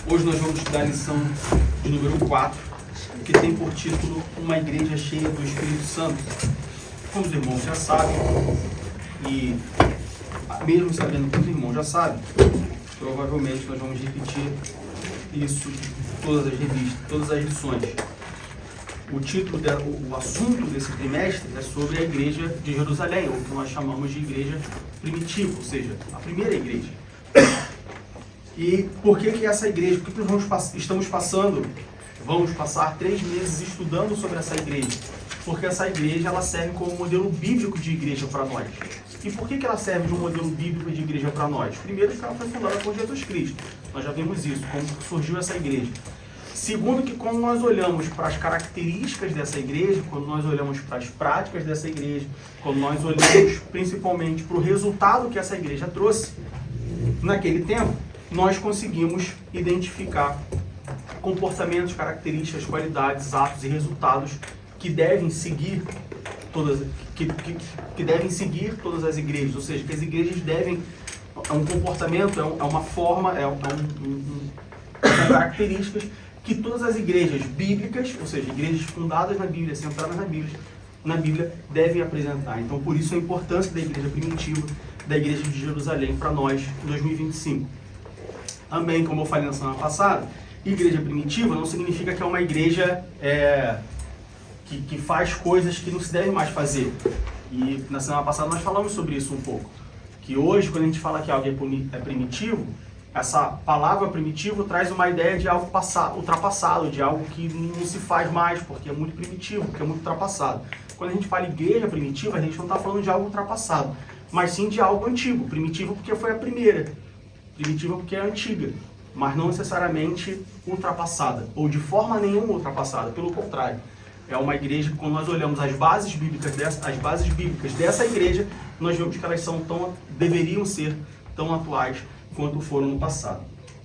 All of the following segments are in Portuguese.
Hoje nós vamos estudar a lição de número 4, que tem por título Uma Igreja Cheia do Espírito Santo. Como os irmãos já sabem, e mesmo sabendo que os irmãos já sabem, provavelmente nós vamos repetir isso em todas as revistas, todas as lições. O título, o assunto desse trimestre é sobre a Igreja de Jerusalém, ou que nós chamamos de Igreja Primitiva, ou seja, a primeira igreja. E por que essa igreja? Por que vamos passar 3 meses estudando sobre essa igreja? Porque essa igreja ela serve como modelo bíblico de igreja para nós. E por que ela serve de um modelo bíblico de igreja para nós? Primeiro, que ela foi fundada por Jesus Cristo. Nós já vimos isso, como surgiu essa igreja. Segundo, que quando nós olhamos para as características dessa igreja, quando nós olhamos para as práticas dessa igreja, quando nós olhamos principalmente para o resultado que essa igreja trouxe, naquele tempo, nós conseguimos identificar comportamentos, características, qualidades, atos e resultados que devem seguir todas as igrejas, ou seja, que as igrejas devem, é um comportamento, é uma forma, são características que todas as igrejas bíblicas, ou seja, igrejas fundadas na Bíblia, centradas na Bíblia, devem apresentar. Então, por isso a importância da igreja primitiva, da igreja de Jerusalém para nós em 2025. Também, como eu falei na semana passada, igreja primitiva não significa que é uma igreja que faz coisas que não se devem mais fazer. E na semana passada nós falamos sobre isso um pouco. Que hoje, quando a gente fala que algo é primitivo, essa palavra primitivo traz uma ideia de algo ultrapassado, de algo que não se faz mais, porque é muito primitivo, porque é muito ultrapassado. Quando a gente fala igreja primitiva, a gente não está falando de algo ultrapassado, mas sim de algo antigo. Primitivo porque foi a primeira. Primitiva porque é antiga, mas não necessariamente ultrapassada, ou de forma nenhuma ultrapassada, pelo contrário. É uma igreja que, quando nós olhamos as bases bíblicas dessa igreja, nós vemos que elas deveriam ser tão atuais quanto foram no passado.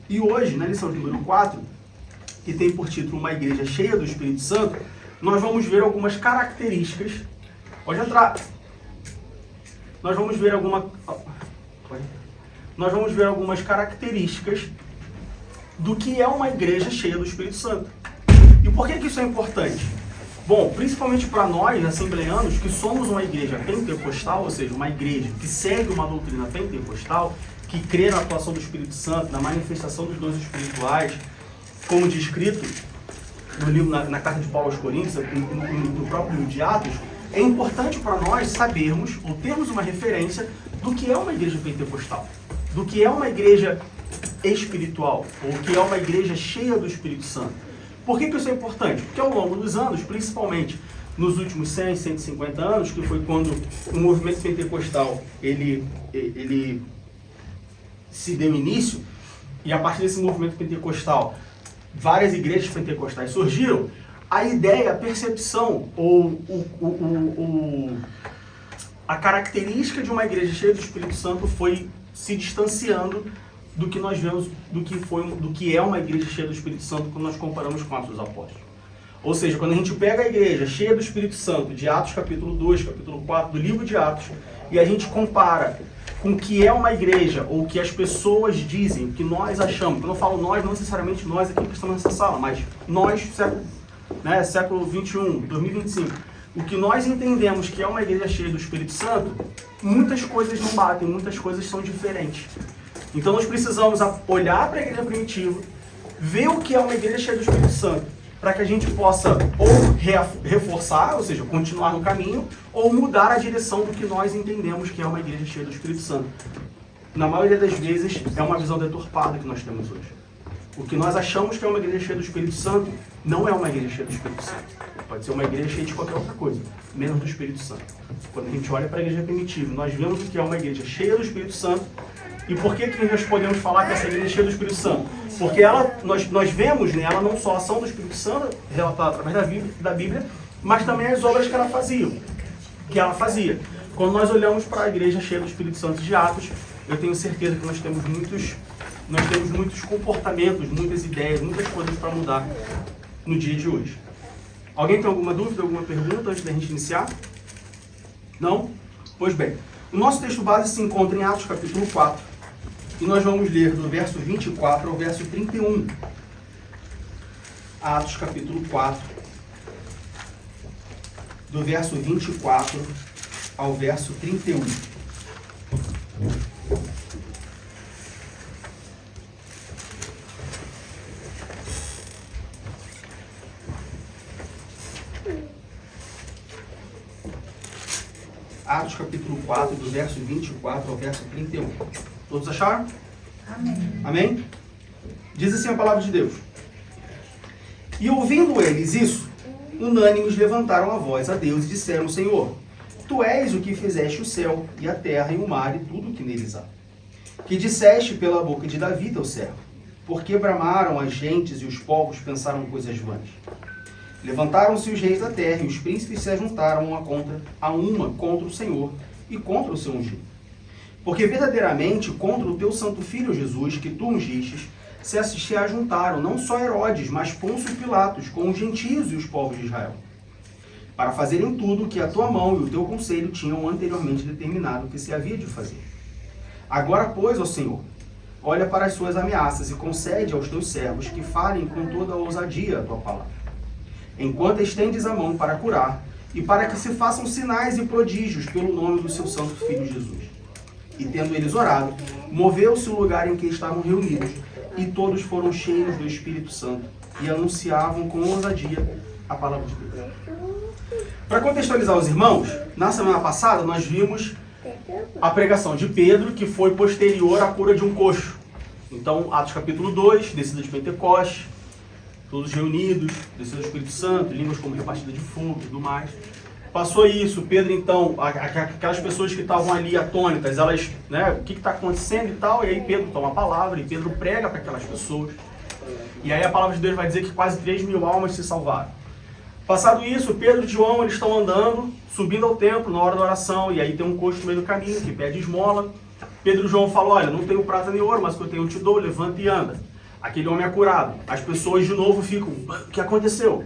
E hoje, na lição de número 4, que tem por título Uma Igreja Cheia do Espírito Santo, nós vamos ver algumas características. Pode entrar. Nós vamos ver algumas características do que é uma igreja cheia do Espírito Santo. E por que isso é importante? Bom, principalmente para nós, assembleanos, que somos uma igreja pentecostal, ou seja, uma igreja que segue uma doutrina pentecostal, que crê na atuação do Espírito Santo, na manifestação dos dons espirituais, como descrito no livro, na carta de Paulo aos Coríntios, no próprio livro de Atos, é importante para nós sabermos, ou termos uma referência do que é uma igreja pentecostal, do que é uma igreja espiritual, ou que é uma igreja cheia do Espírito Santo. Por que isso é importante? Porque ao longo dos anos, principalmente nos últimos 100, 150 anos, que foi quando o movimento pentecostal ele se deu início, e a partir desse movimento pentecostal, várias igrejas pentecostais surgiram, a ideia, a percepção, ou a característica de uma igreja cheia do Espírito Santo foi se distanciando do que nós vemos, do que é uma igreja cheia do Espírito Santo quando nós comparamos com Atos dos Apóstolos. Ou seja, quando a gente pega a igreja cheia do Espírito Santo, de Atos capítulo 2, capítulo 4, do livro de Atos, e a gente compara com o que é uma igreja, ou o que as pessoas dizem, o que nós achamos. Quando eu falo nós, não necessariamente nós aqui que estamos nessa sala, mas nós, século 21, 2025, o que nós entendemos que é uma igreja cheia do Espírito Santo, muitas coisas não batem, muitas coisas são diferentes. Então nós precisamos olhar para a igreja primitiva, ver o que é uma igreja cheia do Espírito Santo, para que a gente possa ou reforçar, ou seja, continuar no caminho, ou mudar a direção do que nós entendemos que é uma igreja cheia do Espírito Santo. Na maioria das vezes é uma visão deturpada que nós temos hoje. O que nós achamos que é uma igreja cheia do Espírito Santo não é uma igreja cheia do Espírito Santo. Pode ser uma igreja cheia de qualquer outra coisa, menos do Espírito Santo. Quando a gente olha para a igreja primitiva, nós vemos o que é uma igreja cheia do Espírito Santo. E por que nós podemos falar que essa igreja é cheia do Espírito Santo? Porque nós vemos nela não só a ação do Espírito Santo, relatada através da Bíblia, mas também as obras que ela fazia. Quando nós olhamos para a igreja cheia do Espírito Santo de Atos, eu tenho certeza que nós temos muitos comportamentos, muitas ideias, muitas coisas para mudar no dia de hoje. Alguém tem alguma dúvida, alguma pergunta antes da gente iniciar? Não? Pois bem, o nosso texto base se encontra em Atos capítulo 4, e nós vamos ler do verso 24 ao verso 31. Atos capítulo 4, do verso 24 ao verso 31. Atos capítulo 4, do verso 24 ao verso 31. Todos acharam? Amém. Amém? Diz assim a palavra de Deus. E ouvindo eles isso, unânimes levantaram a voz a Deus e disseram: Senhor, Tu és o que fizeste o céu e a terra e o mar e tudo o que neles há. Que disseste pela boca de Davi, teu servo, porque bramaram as gentes e os povos pensaram coisas vãs. Levantaram-se os reis da terra e os príncipes se ajuntaram uma contra o Senhor e contra o seu ungido. Porque verdadeiramente contra o teu santo filho Jesus, que tu ungistes, se ajuntaram não só Herodes, mas Pôncio Pilatos, com os gentios e os povos de Israel, para fazerem tudo o que a tua mão e o teu conselho tinham anteriormente determinado que se havia de fazer. Agora, pois, ó Senhor, olha para as suas ameaças e concede aos teus servos que falem com toda a ousadia a tua palavra, enquanto estendes a mão para curar, e para que se façam sinais e prodígios pelo nome do seu santo filho Jesus. E tendo eles orado, moveu-se o lugar em que estavam reunidos, e todos foram cheios do Espírito Santo, e anunciavam com ousadia a palavra de Deus. Para contextualizar os irmãos, na semana passada nós vimos a pregação de Pedro, que foi posterior à cura de um coxo. Então, Atos capítulo 2, descida de Pentecostes, todos reunidos, descida do Espírito Santo, línguas como repartida de fogo e tudo mais. Passou isso, Pedro então, aquelas pessoas que estavam ali atônitas, elas, né, o que está acontecendo e tal, e aí Pedro toma a palavra e Pedro prega para aquelas pessoas. E aí a palavra de Deus vai dizer que quase 3.000 almas se salvaram. Passado isso, Pedro e João, eles estão andando, subindo ao templo na hora da oração, e aí tem um coxo no meio do caminho que pede esmola. Pedro e João falam: olha, não tenho prata nem ouro, mas o que eu tenho eu te dou, levanta e anda. Aquele homem é curado. As pessoas de novo ficam: o que aconteceu?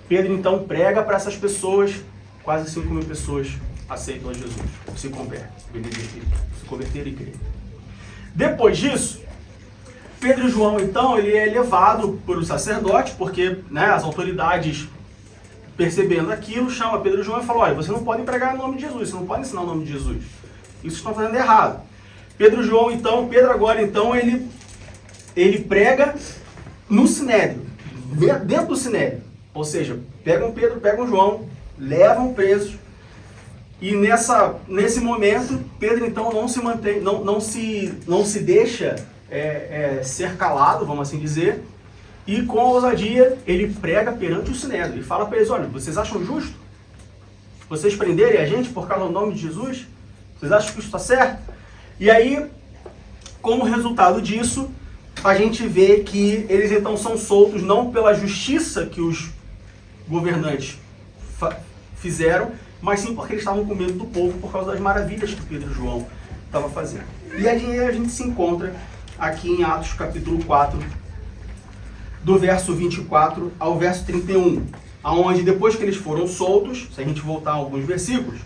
Pedro então prega para essas pessoas, quase 5.000 pessoas aceitam a Jesus, se converteram e creem. Depois disso, Pedro e João então, ele é levado por os sacerdotes, porque, né, as autoridades, percebendo aquilo, chama Pedro e João e fala: olha, vocês não podem pregar o nome de Jesus, vocês não podem ensinar o nome de Jesus. Isso estão fazendo errado. Pedro e João então, Pedro agora então, ele prega no sinédrio, dentro do sinédrio. Ou seja, pegam Pedro, pegam João, levam presos, e nesse momento, Pedro então não se mantém, não se deixa ser calado, vamos assim dizer, e com ousadia ele prega perante o sinédrio. Ele fala para eles: olha, vocês acham justo vocês prenderem a gente por causa do nome de Jesus? Vocês acham que isso está certo? E aí, como resultado disso, a gente vê que eles então são soltos não pela justiça que os governantes fizeram, mas sim porque eles estavam com medo do povo por causa das maravilhas que Pedro e João estavam fazendo. E aí a gente se encontra aqui em Atos capítulo 4, do verso 24 ao verso 31, aonde depois que eles foram soltos, se a gente voltar a alguns versículos,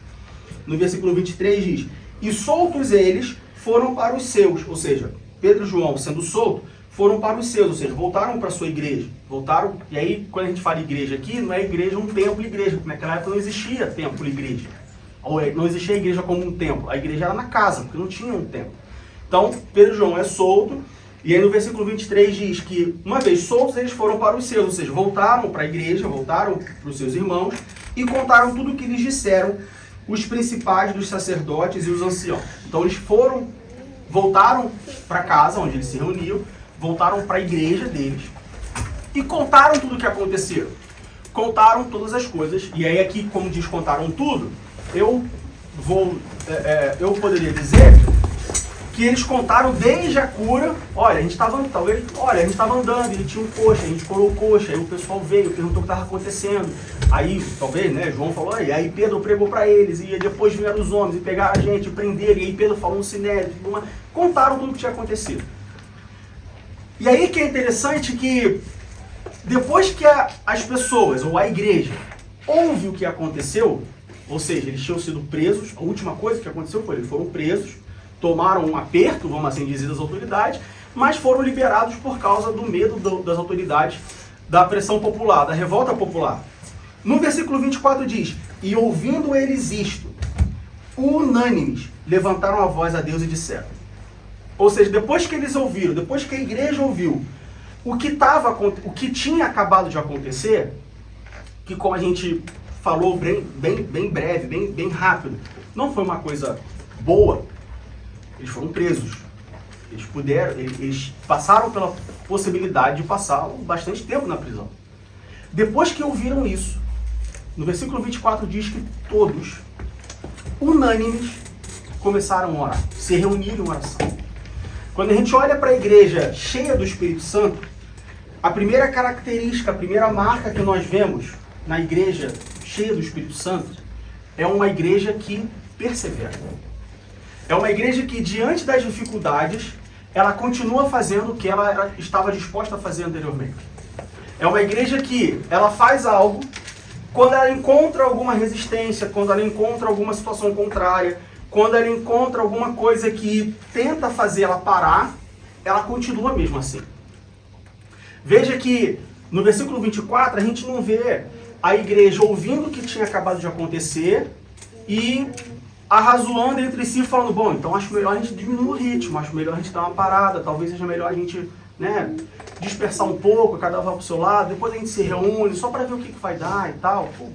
no versículo 23 diz: e soltos eles foram para os seus, ou seja, Pedro e João sendo soltos, foram para os seus, ou seja, voltaram para a sua igreja. Voltaram, e aí quando a gente fala igreja aqui, não é igreja um templo igreja, porque naquela época não existia templo igreja. Ou não existia a igreja como um templo, a igreja era na casa, porque não tinha um templo. Então, Pedro e João é solto, e aí no versículo 23 diz que, uma vez soltos, eles foram para os seus, ou seja, voltaram para a igreja, voltaram para os seus irmãos, e contaram tudo o que lhes disseram os principais dos sacerdotes e os anciãos. Então eles voltaram para casa, onde eles se reuniam, voltaram para a igreja deles, e contaram tudo o que aconteceu. Contaram todas as coisas, e aí aqui, como diz contaram tudo, eu poderia dizer que eles contaram desde a cura. Olha, a gente estava andando, ele tinha um coxa, a gente curou o coxa, aí o pessoal veio, perguntou o que estava acontecendo. Aí, talvez, né, João falou, e aí Pedro pregou para eles, e depois vieram os homens e pegaram a gente, prenderam, e aí Pedro falou no sinédrio, contaram tudo o que tinha acontecido. E aí que é interessante que, depois que as pessoas, ou a igreja, ouve o que aconteceu, ou seja, eles tinham sido presos, a última coisa que aconteceu foi, eles foram presos, tomaram um aperto, vamos assim dizer, das autoridades, mas foram liberados por causa do medo das autoridades da pressão popular, da revolta popular. No versículo 24 diz: e ouvindo eles isto, unânimes, levantaram a voz a Deus e disseram. Ou seja, depois que eles ouviram, depois que a igreja ouviu o que tinha acabado de acontecer, que como a gente falou bem breve, bem rápido, não foi uma coisa boa, eles foram presos. Eles passaram pela possibilidade de passar bastante tempo na prisão. Depois que ouviram isso, no versículo 24 diz que todos, unânimes, começaram a orar, se reuniram em oração. Quando a gente olha para a igreja cheia do Espírito Santo, a primeira característica, a primeira marca que nós vemos na igreja cheia do Espírito Santo é uma igreja que persevera. É uma igreja que, diante das dificuldades, ela continua fazendo o que ela estava disposta a fazer anteriormente. É uma igreja que ela faz algo, quando ela encontra alguma resistência, quando ela encontra alguma situação contrária, quando ela encontra alguma coisa que tenta fazer ela parar, ela continua mesmo assim. Veja que no versículo 24 a gente não vê a igreja ouvindo o que tinha acabado de acontecer e arrazoando entre si, falando, bom, então acho melhor a gente diminuir o ritmo, acho melhor a gente dar uma parada, talvez seja melhor a gente, dispersar um pouco, cada um vai pro seu lado, depois a gente se reúne só para ver o que vai dar e tal. Pô,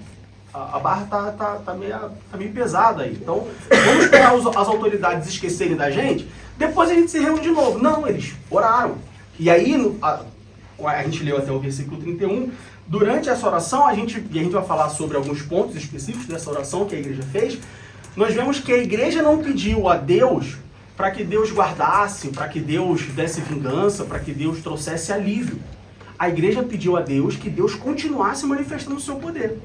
a barra tá meio pesada aí. Então, vamos esperar as autoridades esquecerem da gente, depois a gente se reúne de novo. Não, eles oraram. E aí, a gente leu até o versículo 31, durante essa oração, a gente vai falar sobre alguns pontos específicos dessa oração que a igreja fez. Nós vemos que a igreja não pediu a Deus para que Deus guardasse, para que Deus desse vingança, para que Deus trouxesse alívio. A igreja pediu a Deus que Deus continuasse manifestando o seu poder.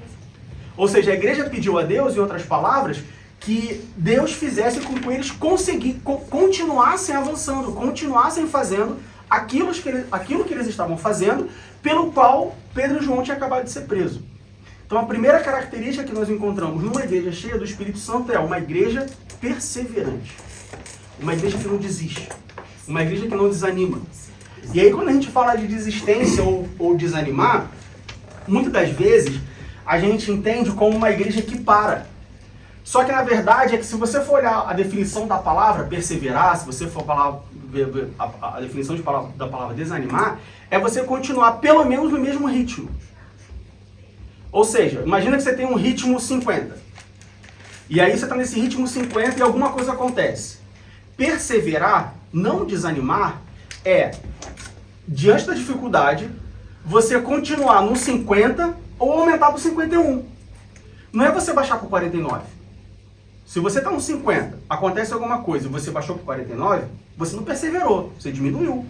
Ou seja, a igreja pediu a Deus, em outras palavras, que Deus fizesse com que eles continuassem avançando, continuassem fazendo aquilo que eles estavam fazendo, pelo qual Pedro e João tinham acabado de ser presos. Então a primeira característica que nós encontramos numa igreja cheia do Espírito Santo é uma igreja perseverante. Uma igreja que não desiste. Uma igreja que não desanima. E aí quando a gente fala de desistência ou desanimar, muitas das vezes a gente entende como uma igreja que para. Só que na verdade é que se você for olhar a definição da palavra perseverar, se você for falar a definição da palavra desanimar, é você continuar pelo menos no mesmo ritmo. Ou seja, imagina que você tem um ritmo 50. E aí você está nesse ritmo 50 e alguma coisa acontece. Perseverar, não desanimar, é, diante da dificuldade, você continuar no 50 ou aumentar para o 51. Não é você baixar para o 49. Se você está no 50, acontece alguma coisa e você baixou para o 49, você não perseverou, você diminuiu.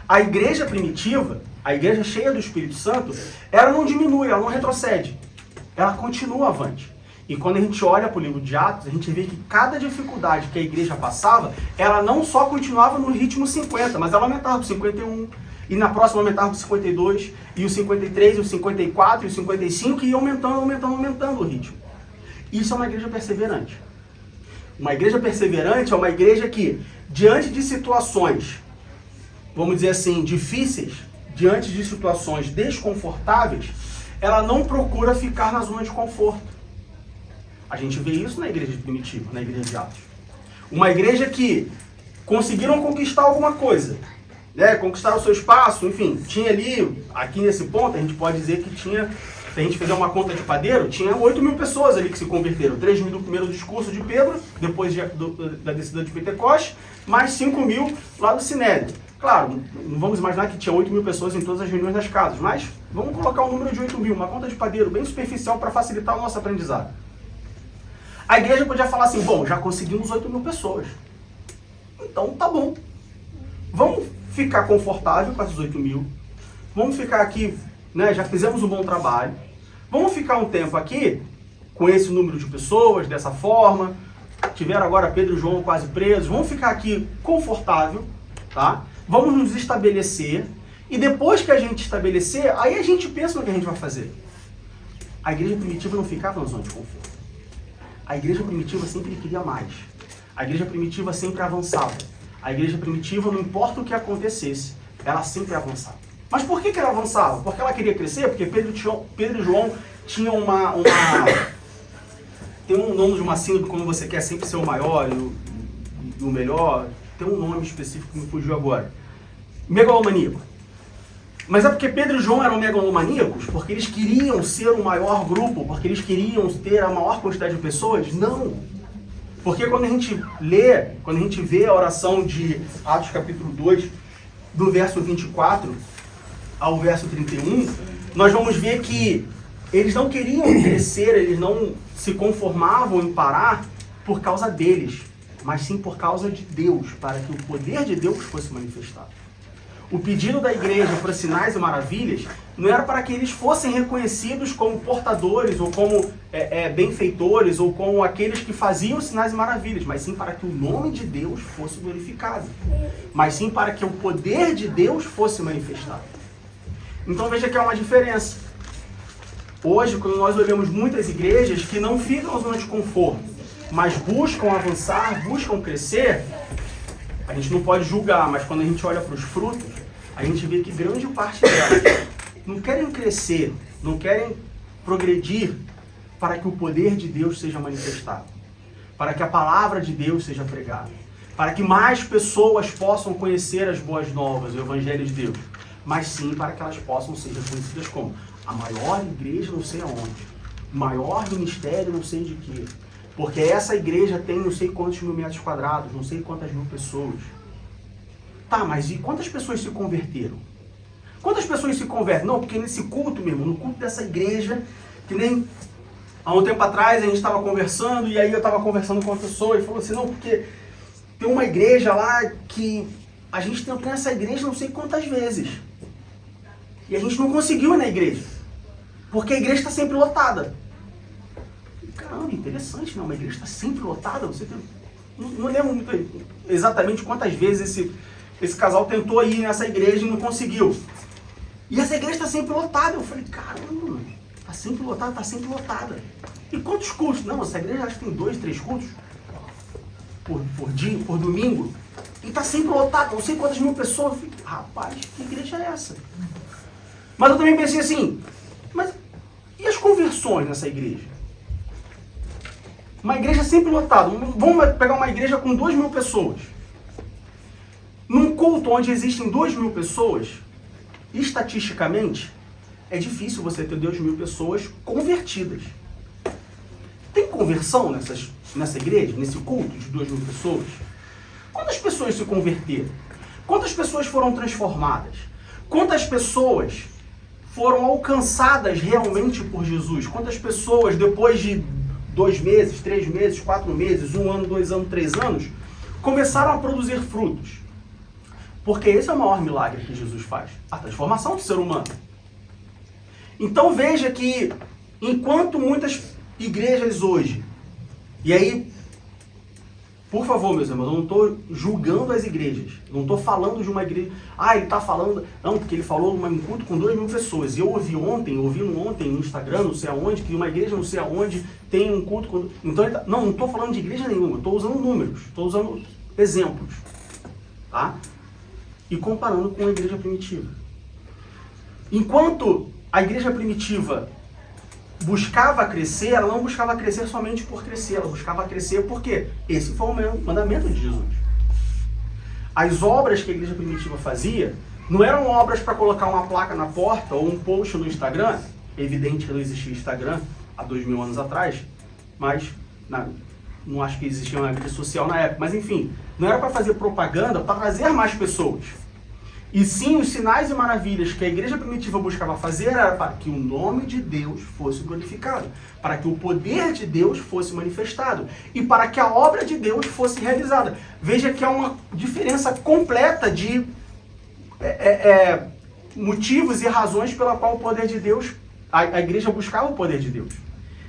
A igreja primitiva, a igreja cheia do Espírito Santo, ela não diminui, ela não retrocede. Ela continua avante. E quando a gente olha para o livro de Atos, a gente vê que cada dificuldade que a igreja passava, ela não só continuava no ritmo 50, mas ela aumentava para o 51, e na próxima aumentava para o 52, e o 53, e o 54, e o 55, e ia aumentando o ritmo. Isso é uma igreja perseverante. Uma igreja perseverante é uma igreja que, diante de situações, vamos dizer assim, difíceis, diante de situações desconfortáveis, ela não procura ficar na zona de conforto. A gente vê isso na igreja primitiva, na igreja de Atos. Uma igreja que conseguiram conquistar alguma coisa, conquistar o seu espaço, enfim, tinha ali, aqui nesse ponto, a gente pode dizer que tinha, se a gente fizer uma conta de padeiro, tinha 8.000 pessoas ali que se converteram. 3.000 do primeiro discurso de Pedro, depois da descida de Pentecostes, mais 5.000 lá do Sinédrio. Claro, não vamos imaginar que tinha 8.000 pessoas em todas as reuniões das casas, mas vamos colocar um número de 8.000, uma conta de padeiro bem superficial para facilitar o nosso aprendizado. A igreja podia falar assim, bom, já conseguimos 8.000 pessoas. Então tá bom. Vamos ficar confortável com essas 8.000. Vamos ficar aqui, já fizemos um bom trabalho. Vamos ficar um tempo aqui com esse número de pessoas, dessa forma. Tiveram agora Pedro e João quase presos. Vamos ficar aqui confortável, tá? Vamos nos estabelecer. E depois que a gente estabelecer, aí a gente pensa no que a gente vai fazer. A igreja primitiva não ficava na zona de conforto. A igreja primitiva sempre queria mais. A igreja primitiva sempre avançava. A igreja primitiva, não importa o que acontecesse, ela sempre avançava. Mas por que ela avançava? Porque ela queria crescer? Porque Pedro e João tinham tem um nome de uma síndrome quando você quer sempre ser o maior e o melhor. Tem um nome específico que me fugiu agora. Megalomaníaco. Mas é porque Pedro e João eram megalomaníacos? Porque eles queriam ser o maior grupo? Porque eles queriam ter a maior quantidade de pessoas? Não. Porque quando a gente vê a oração de Atos capítulo 2, do verso 24 ao verso 31, nós vamos ver que eles não queriam crescer, eles não se conformavam em parar por causa deles, mas sim por causa de Deus, para que o poder de Deus fosse manifestado. O pedido da igreja para sinais e maravilhas não era para que eles fossem reconhecidos como portadores, ou como benfeitores, ou como aqueles que faziam sinais e maravilhas, mas sim para que o nome de Deus fosse glorificado. Mas sim para que o poder de Deus fosse manifestado. Então veja que há uma diferença. Hoje, quando nós olhamos muitas igrejas que não ficam na zona de conforto, mas buscam avançar, buscam crescer, a gente não pode julgar, mas quando a gente olha para os frutos, a gente vê que grande parte delas não querem crescer, não querem progredir para que o poder de Deus seja manifestado, para que a palavra de Deus seja pregada, para que mais pessoas possam conhecer as boas novas, o Evangelho de Deus, mas sim para que elas possam ser reconhecidas como a maior igreja não sei aonde, maior ministério não sei de quê. Porque essa igreja tem não sei quantos mil metros quadrados, não sei quantas mil pessoas. Tá, mas e quantas pessoas se converteram? Quantas pessoas se convertem? Não, porque nesse culto mesmo, no culto dessa igreja, que nem há um tempo atrás a gente estava conversando, e aí eu estava conversando com uma pessoa e falou assim, não, porque tem uma igreja lá que a gente tentou nessa igreja não sei quantas vezes. E a gente não conseguiu ir na igreja. Porque a igreja está sempre lotada. Caramba, interessante, não? Uma igreja está sempre lotada. Não lembro muito exatamente quantas vezes esse casal tentou ir nessa igreja e não conseguiu. E essa igreja está sempre lotada. Eu falei, caramba, está sempre lotada, está sempre lotada. E quantos cultos? Não, essa igreja acho que tem 2, 3 cultos por dia, por domingo. E está sempre lotada, não sei quantas mil pessoas. Eu falei, rapaz, que igreja é essa? Mas eu também pensei assim, mas e as conversões nessa igreja? Uma igreja sempre lotada. Vamos pegar uma igreja com 2.000 pessoas. Num culto onde existem 2.000 pessoas, estatisticamente, é difícil você ter 2.000 pessoas convertidas. Tem conversão nessa igreja, nesse culto de 2.000 pessoas? Quantas pessoas se converteram? Quantas pessoas foram transformadas? Quantas pessoas foram alcançadas realmente por Jesus? Quantas pessoas, depois de 2 meses, 3 meses, 4 meses, 1 ano, 2 anos, 3 anos, começaram a produzir frutos? Porque esse é o maior milagre que Jesus faz, a transformação do ser humano. Então veja que, enquanto muitas igrejas hoje, e aí, por favor, meus irmãos, eu não estou julgando as igrejas, não estou falando de uma igreja, ele está falando, não, porque ele falou um culto com 2.000 pessoas, e eu ouvi ontem no Instagram, não sei aonde, que uma igreja não sei aonde tem um culto com... Então, não estou falando de igreja nenhuma, estou usando números, estou usando exemplos, tá? E comparando com a igreja primitiva. Enquanto a igreja primitiva buscava crescer, ela não buscava crescer somente por crescer, ela buscava crescer porque esse foi o mandamento de Jesus. As obras que a igreja primitiva fazia não eram obras para colocar uma placa na porta ou um post no Instagram. É evidente que não existia Instagram há 2.000 anos atrás, mas não acho que existia uma rede social na época, mas enfim, não era para fazer propaganda, para trazer mais pessoas. E sim, os sinais e maravilhas que a igreja primitiva buscava fazer era para que o nome de Deus fosse glorificado, para que o poder de Deus fosse manifestado e para que a obra de Deus fosse realizada. Veja que há uma diferença completa de motivos e razões pela qual o poder de Deus, a igreja buscava o poder de Deus.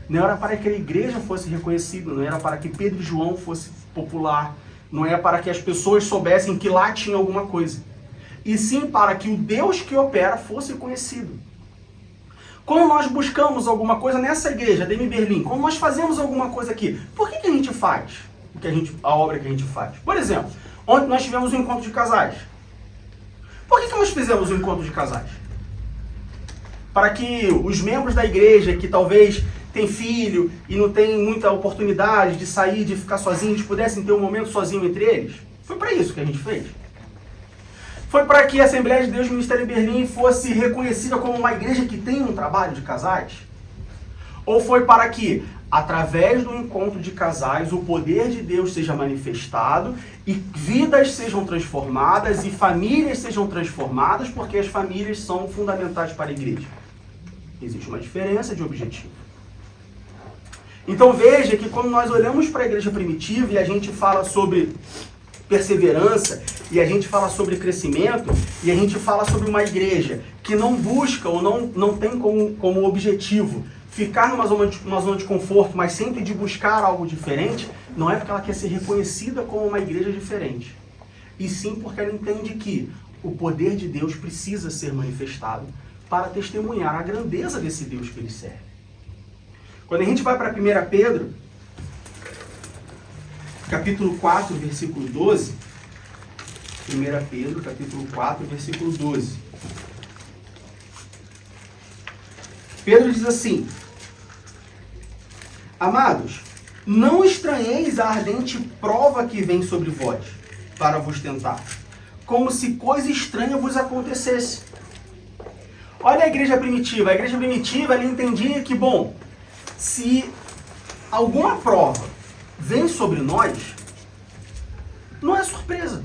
Não era para que a igreja fosse reconhecida, não era para que Pedro e João fosse popular, não era para que as pessoas soubessem que lá tinha alguma coisa. E sim para que o Deus que opera fosse conhecido. Quando nós buscamos alguma coisa nessa igreja, Demi Berlim, quando nós fazemos alguma coisa aqui, por que a gente faz a obra que a gente faz? Por exemplo, ontem nós tivemos um encontro de casais. Por que nós fizemos o encontro de casais? Para que os membros da igreja que talvez têm filho e não têm muita oportunidade de sair, de ficar sozinhos, pudessem ter um momento sozinho entre eles? Foi para isso que a gente fez. Foi para que a Assembleia de Deus Ministério Berlim fosse reconhecida como uma igreja que tem um trabalho de casais? Ou foi para que, através do encontro de casais, o poder de Deus seja manifestado e vidas sejam transformadas e famílias sejam transformadas, porque as famílias são fundamentais para a igreja? Existe uma diferença de objetivo. Então veja que quando nós olhamos para a igreja primitiva e a gente fala sobre perseverança, e a gente fala sobre crescimento, e a gente fala sobre uma igreja que não busca ou não tem como objetivo ficar numa zona de conforto, mas sempre de buscar algo diferente, não é porque ela quer ser reconhecida como uma igreja diferente, e sim porque ela entende que o poder de Deus precisa ser manifestado para testemunhar a grandeza desse Deus que ele serve. Quando a gente vai para 1 Pedro, capítulo 4, versículo 12, 1 Pedro, capítulo 4, versículo 12. Pedro diz assim: Amados, não estranheis a ardente prova que vem sobre vós, para vos tentar, como se coisa estranha vos acontecesse. Olha a igreja primitiva. A igreja primitiva, ela entendia que, bom, se alguma prova vem sobre nós, não é surpresa.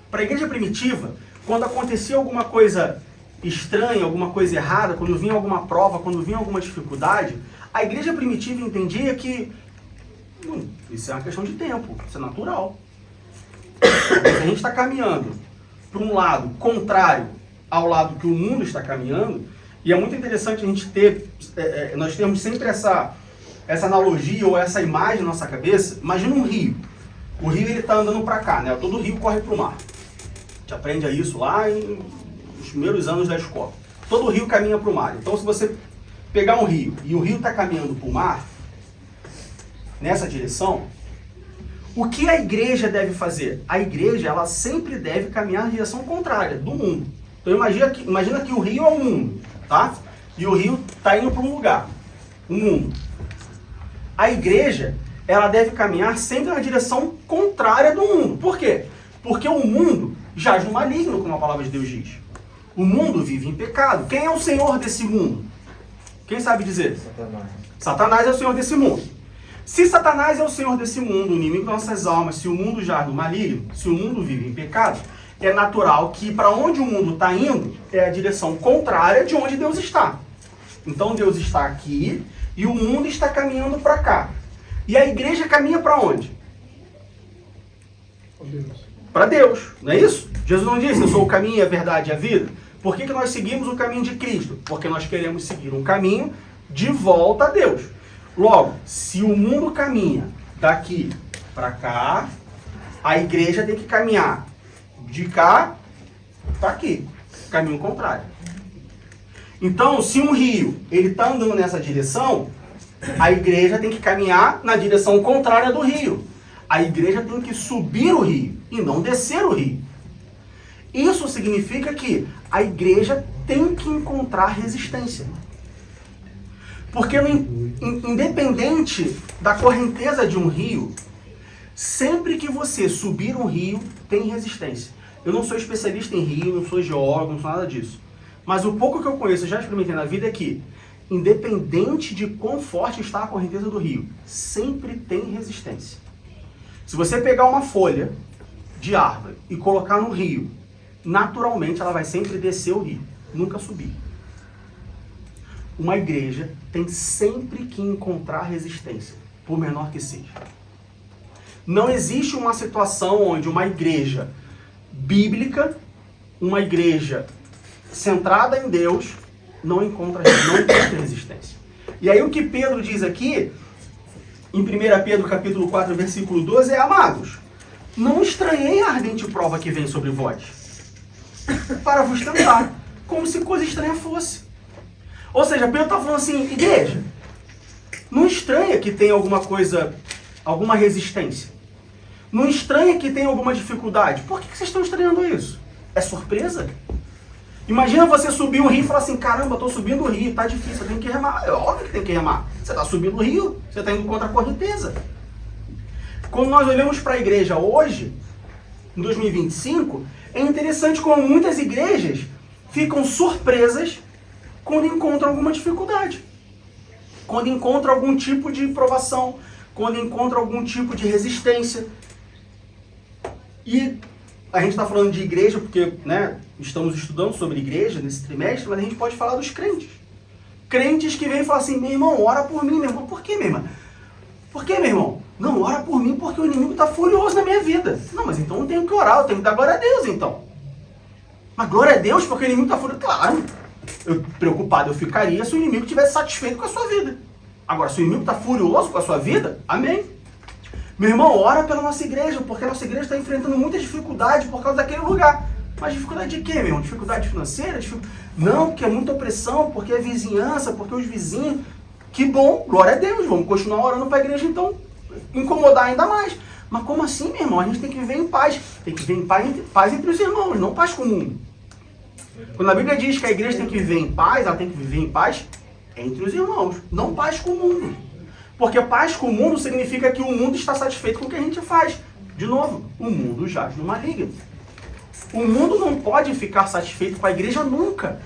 Para a igreja primitiva, quando acontecia alguma coisa estranha, alguma coisa errada, quando vinha alguma prova, quando vinha alguma dificuldade, a igreja primitiva entendia que isso é uma questão de tempo, isso é natural. Se a gente está caminhando para um lado contrário ao lado que o mundo está caminhando, e é muito interessante a gente ter, nós temos sempre essa analogia ou essa imagem na nossa cabeça. Imagina um rio. O rio ele está andando para cá, né? Todo rio corre para o mar. A gente aprende isso lá nos primeiros anos da escola. Todo rio caminha para o mar. Então, se você pegar um rio e o rio está caminhando para o mar, nessa direção, o que a igreja deve fazer? A igreja, ela sempre deve caminhar na direção contrária do mundo. Então, imagina que o rio é o mundo, tá? E o rio está indo para um lugar, o mundo. A igreja, ela deve caminhar sempre na direção contrária do mundo. Por quê? Porque o mundo jaz no maligno, como a palavra de Deus diz. O mundo vive em pecado. Quem é o senhor desse mundo? Quem sabe dizer? Satanás. Satanás é o senhor desse mundo. Se Satanás é o senhor desse mundo, o inimigo das nossas almas, se o mundo jaz no maligno, se o mundo vive em pecado, é natural que para onde o mundo está indo é a direção contrária de onde Deus está. Então Deus está aqui e o mundo está caminhando para cá. E a igreja caminha para onde? Para Deus, não é isso? Jesus não disse: eu sou o caminho, a verdade e a vida. Por que nós seguimos o caminho de Cristo? Porque nós queremos seguir um caminho de volta a Deus. Logo, se o mundo caminha daqui para cá, a igreja tem que caminhar de cá para aqui, caminho contrário. Então, se um rio ele está andando nessa direção, a igreja tem que caminhar na direção contrária do rio. A igreja tem que subir o rio e não descer o rio. Isso significa que a igreja tem que encontrar resistência. Porque independente da correnteza de um rio, sempre que você subir um rio, tem resistência. Eu não sou especialista em rio, não sou geólogo, não sou nada disso. Mas o pouco que eu conheço, já experimentei na vida, é que, independente de quão forte está a correnteza do rio, sempre tem resistência. Se você pegar uma folha de árvore e colocar no rio, naturalmente ela vai sempre descer o rio, nunca subir. Uma igreja tem sempre que encontrar resistência, por menor que seja. Não existe uma situação onde uma igreja bíblica, uma igreja centrada em Deus, não encontra resistência. E aí o que Pedro diz aqui, em 1 Pedro capítulo 4, versículo 12, é: amados, não estranhei a ardente prova que vem sobre vós, para vos tentar, como se coisa estranha fosse. Ou seja, Pedro está falando assim: igreja, não estranha que tenha alguma coisa, alguma resistência. Não estranha que tem alguma dificuldade. Por que vocês estão estranhando isso? É surpresa? Imagina você subir o rio e falar assim, caramba, eu tô subindo o rio, tá difícil, eu tenho que remar. É óbvio que tem que remar. Você tá subindo o rio, você tá indo contra a correnteza. Quando nós olhamos para a igreja hoje, em 2025, é interessante como muitas igrejas ficam surpresas quando encontram alguma dificuldade. Quando encontram algum tipo de provação, quando encontram algum tipo de resistência. E a gente está falando de igreja porque, né, estamos estudando sobre igreja nesse trimestre, mas a gente pode falar dos crentes. Crentes que vêm e falam assim, meu irmão, ora por mim, meu irmão. Por quê, minha irmã? Por quê, meu irmão? Não, ora por mim porque o inimigo está furioso na minha vida. Não, mas então eu tenho que orar, eu tenho que dar glória a Deus, então. Mas glória a Deus porque o inimigo está furioso? Claro, preocupado eu ficaria se o inimigo estivesse satisfeito com a sua vida. Agora, se o inimigo está furioso com a sua vida, amém. Meu irmão, ora pela nossa igreja, porque a nossa igreja está enfrentando muita dificuldade por causa daquele lugar. Mas dificuldade de quê, meu irmão? Dificuldade financeira? Não, porque é muita opressão, porque é vizinhança, porque os vizinhos... Que bom, glória a Deus, vamos continuar orando para a igreja, então, incomodar ainda mais. Mas como assim, meu irmão? A gente tem que viver em paz. Tem que viver em paz entre os irmãos, não paz comum. Quando a Bíblia diz que a igreja tem que viver em paz, ela tem que viver em paz entre os irmãos, não paz com o mundo. Porque paz com o mundo significa que o mundo está satisfeito com o que a gente faz. De novo, o mundo jaz no maligno. O mundo não pode ficar satisfeito com a igreja nunca.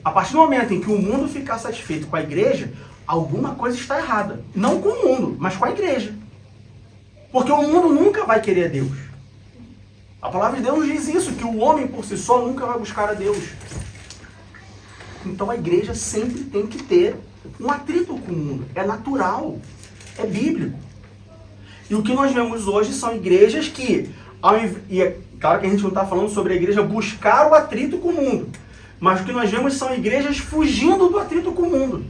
A partir do momento em que o mundo ficar satisfeito com a igreja, alguma coisa está errada. Não com o mundo, mas com a igreja. Porque o mundo nunca vai querer Deus. A palavra de Deus diz isso, que o homem por si só nunca vai buscar a Deus. Então a igreja sempre tem que ter um atrito com o mundo. É natural, é bíblico. E o que nós vemos hoje são igrejas que, e é claro que a gente não está falando sobre a igreja buscar o atrito com o mundo, mas o que nós vemos são igrejas fugindo do atrito com o mundo.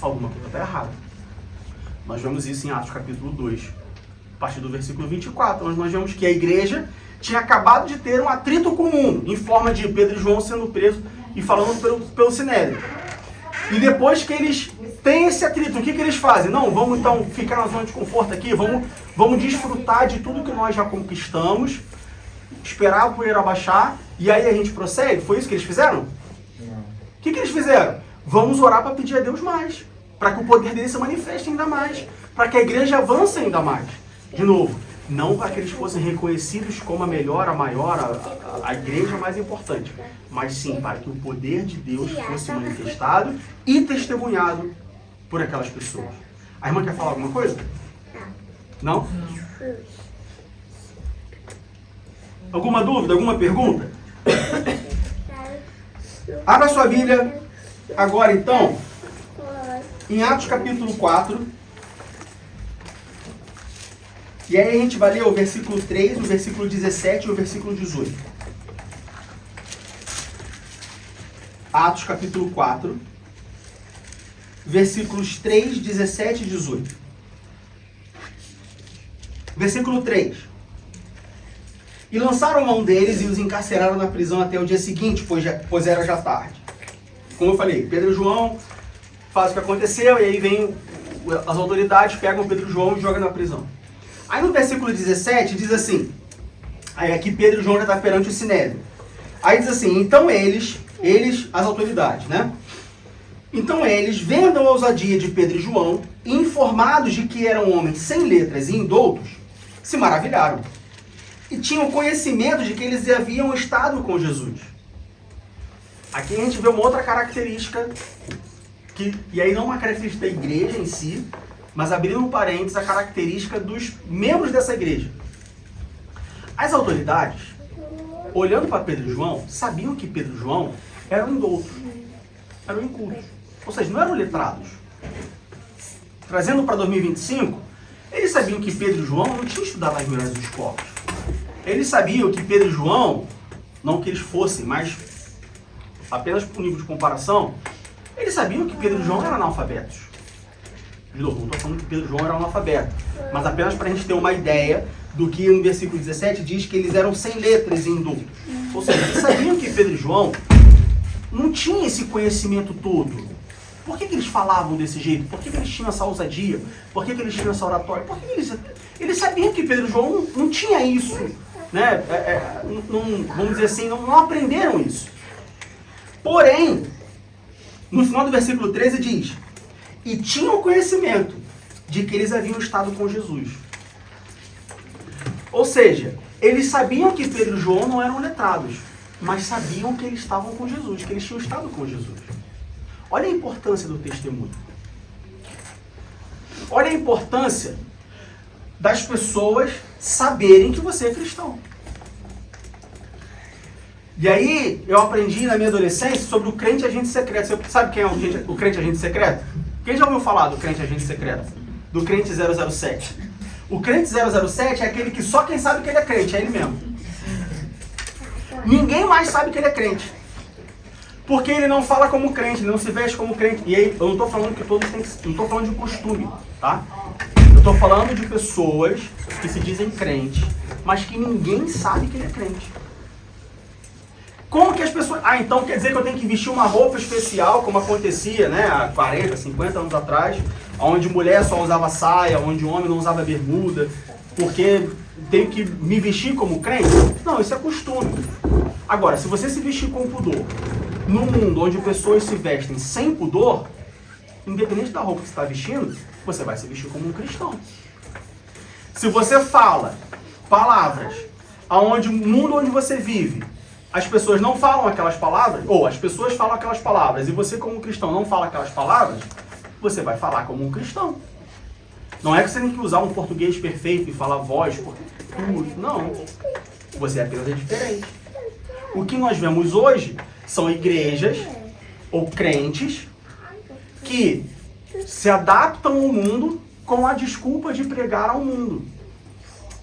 Alguma coisa está errada. Nós vemos isso em Atos capítulo 2, a partir do versículo 24, onde nós vemos que a igreja tinha acabado de ter um atrito com o mundo, em forma de Pedro e João sendo presos e falando pelo Sinédrio. E depois que eles têm esse atrito, o que eles fazem? Não, vamos então ficar na zona de conforto aqui, vamos desfrutar de tudo que nós já conquistamos, esperar a poeira abaixar, e aí a gente prossegue? Foi isso que eles fizeram? O que eles fizeram? Vamos orar para pedir a Deus mais, para que o poder dele se manifeste ainda mais, para que a igreja avance ainda mais. De novo, não para que eles fossem reconhecidos como a melhor, a maior, a igreja mais importante, mas sim para que o poder de Deus fosse manifestado e testemunhado por aquelas pessoas. A irmã quer falar alguma coisa? Não? Alguma dúvida? Alguma pergunta? Abra sua Bíblia agora então, em Atos capítulo 4. E aí a gente vai ler o versículo 3, o versículo 17 e o versículo 18. Atos capítulo 4, versículos 3, 17 e 18. Versículo 3. E lançaram mão deles e os encarceraram na prisão até o dia seguinte, pois era já tarde. Como eu falei, Pedro e João fazem o que aconteceu, e aí vem as autoridades, pegam Pedro e João e jogam na prisão. Aí no versículo 17 diz assim, aí aqui Pedro e João já estão perante o Sinédrio. Aí diz assim, então eles, as autoridades, né? Então eles, vendo a ousadia de Pedro e João, informados de que eram homens sem letras e indoutos, se maravilharam. E tinham conhecimento de que eles haviam estado com Jesus. Aqui a gente vê uma outra característica, e aí não uma característica da igreja em si, mas abrindo um parênteses, a característica dos membros dessa igreja. As autoridades, olhando para Pedro e João, sabiam que Pedro e João eram indoutos, eram incultos, ou seja, não eram letrados. Trazendo para 2025, eles sabiam que Pedro e João não tinham estudado nas melhores escolas. Eles sabiam que Pedro e João, não que eles fossem, mas apenas por nível de comparação, eles sabiam que Pedro e João eram analfabetos. De novo, não estou falando que Pedro e João eram analfabetos, mas apenas para a gente ter uma ideia do que no versículo 17 diz que eles eram sem letras e indoutos. Ou seja, eles sabiam que Pedro e João não tinham esse conhecimento todo. Por que eles falavam desse jeito? Por que eles tinham essa ousadia? Por que eles tinham essa oratória? Por que eles sabiam que Pedro e João não tinha isso, né? Vamos dizer assim, não aprenderam isso. Porém, no final do versículo 13 diz: e tinham conhecimento de que eles haviam estado com Jesus. Ou seja, eles sabiam que Pedro e João não eram letrados, mas sabiam que eles estavam com Jesus, que eles tinham estado com Jesus. Olha a importância do testemunho. Olha a importância das pessoas saberem que você é cristão. E aí, eu aprendi na minha adolescência sobre o crente agente secreto. Você sabe quem é o crente agente secreto? Quem já ouviu falar do crente agente secreto? Do crente 007. O crente 007 é aquele que só quem sabe que ele é crente, é ele mesmo. Ninguém mais sabe que ele é crente. Porque ele não fala como crente, ele não se veste como crente. E aí, eu não estou falando que todos têm que... Não estou falando de costume, tá? Eu estou falando de pessoas que se dizem crentes, mas que ninguém sabe que ele é crente. Como que as pessoas... Ah, então quer dizer que eu tenho que vestir uma roupa especial, como acontecia, né, há 40, 50 anos atrás, onde mulher só usava saia, onde homem não usava bermuda, porque tenho que me vestir como crente? Não, isso é costume. Agora, se você se vestir com pudor, no mundo onde pessoas se vestem sem pudor, independente da roupa que você está vestindo, você vai se vestir como um cristão. Se você fala palavras aonde o mundo onde você vive, as pessoas não falam aquelas palavras, ou as pessoas falam aquelas palavras, e você como cristão não fala aquelas palavras, você vai falar como um cristão. Não é que você tem que usar um português perfeito e falar voz, tudo. Não. Você apenas é diferente. O que nós vemos hoje são igrejas ou crentes que se adaptam ao mundo com a desculpa de pregar ao mundo.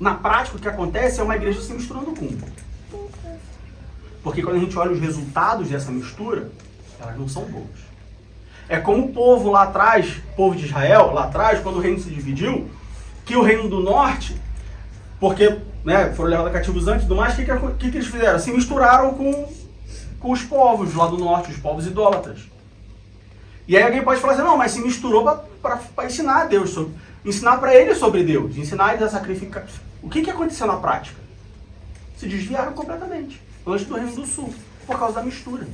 Na prática, o que acontece é uma igreja se misturando com o mundo. Porque quando a gente olha os resultados dessa mistura, elas não são boas. É como o povo lá atrás, o povo de Israel, lá atrás, quando o reino se dividiu, que o reino do norte, porque foram levados cativos antes e tudo mais, o que eles fizeram? Se misturaram com os povos lá do norte, os povos idólatras. E aí alguém pode falar assim, não, mas se misturou para ensinar a Deus, ensinar para eles sobre Deus, ensinar eles a sacrificar. O que aconteceu na prática? Se desviaram completamente, antes do reino do sul, por causa da mistura.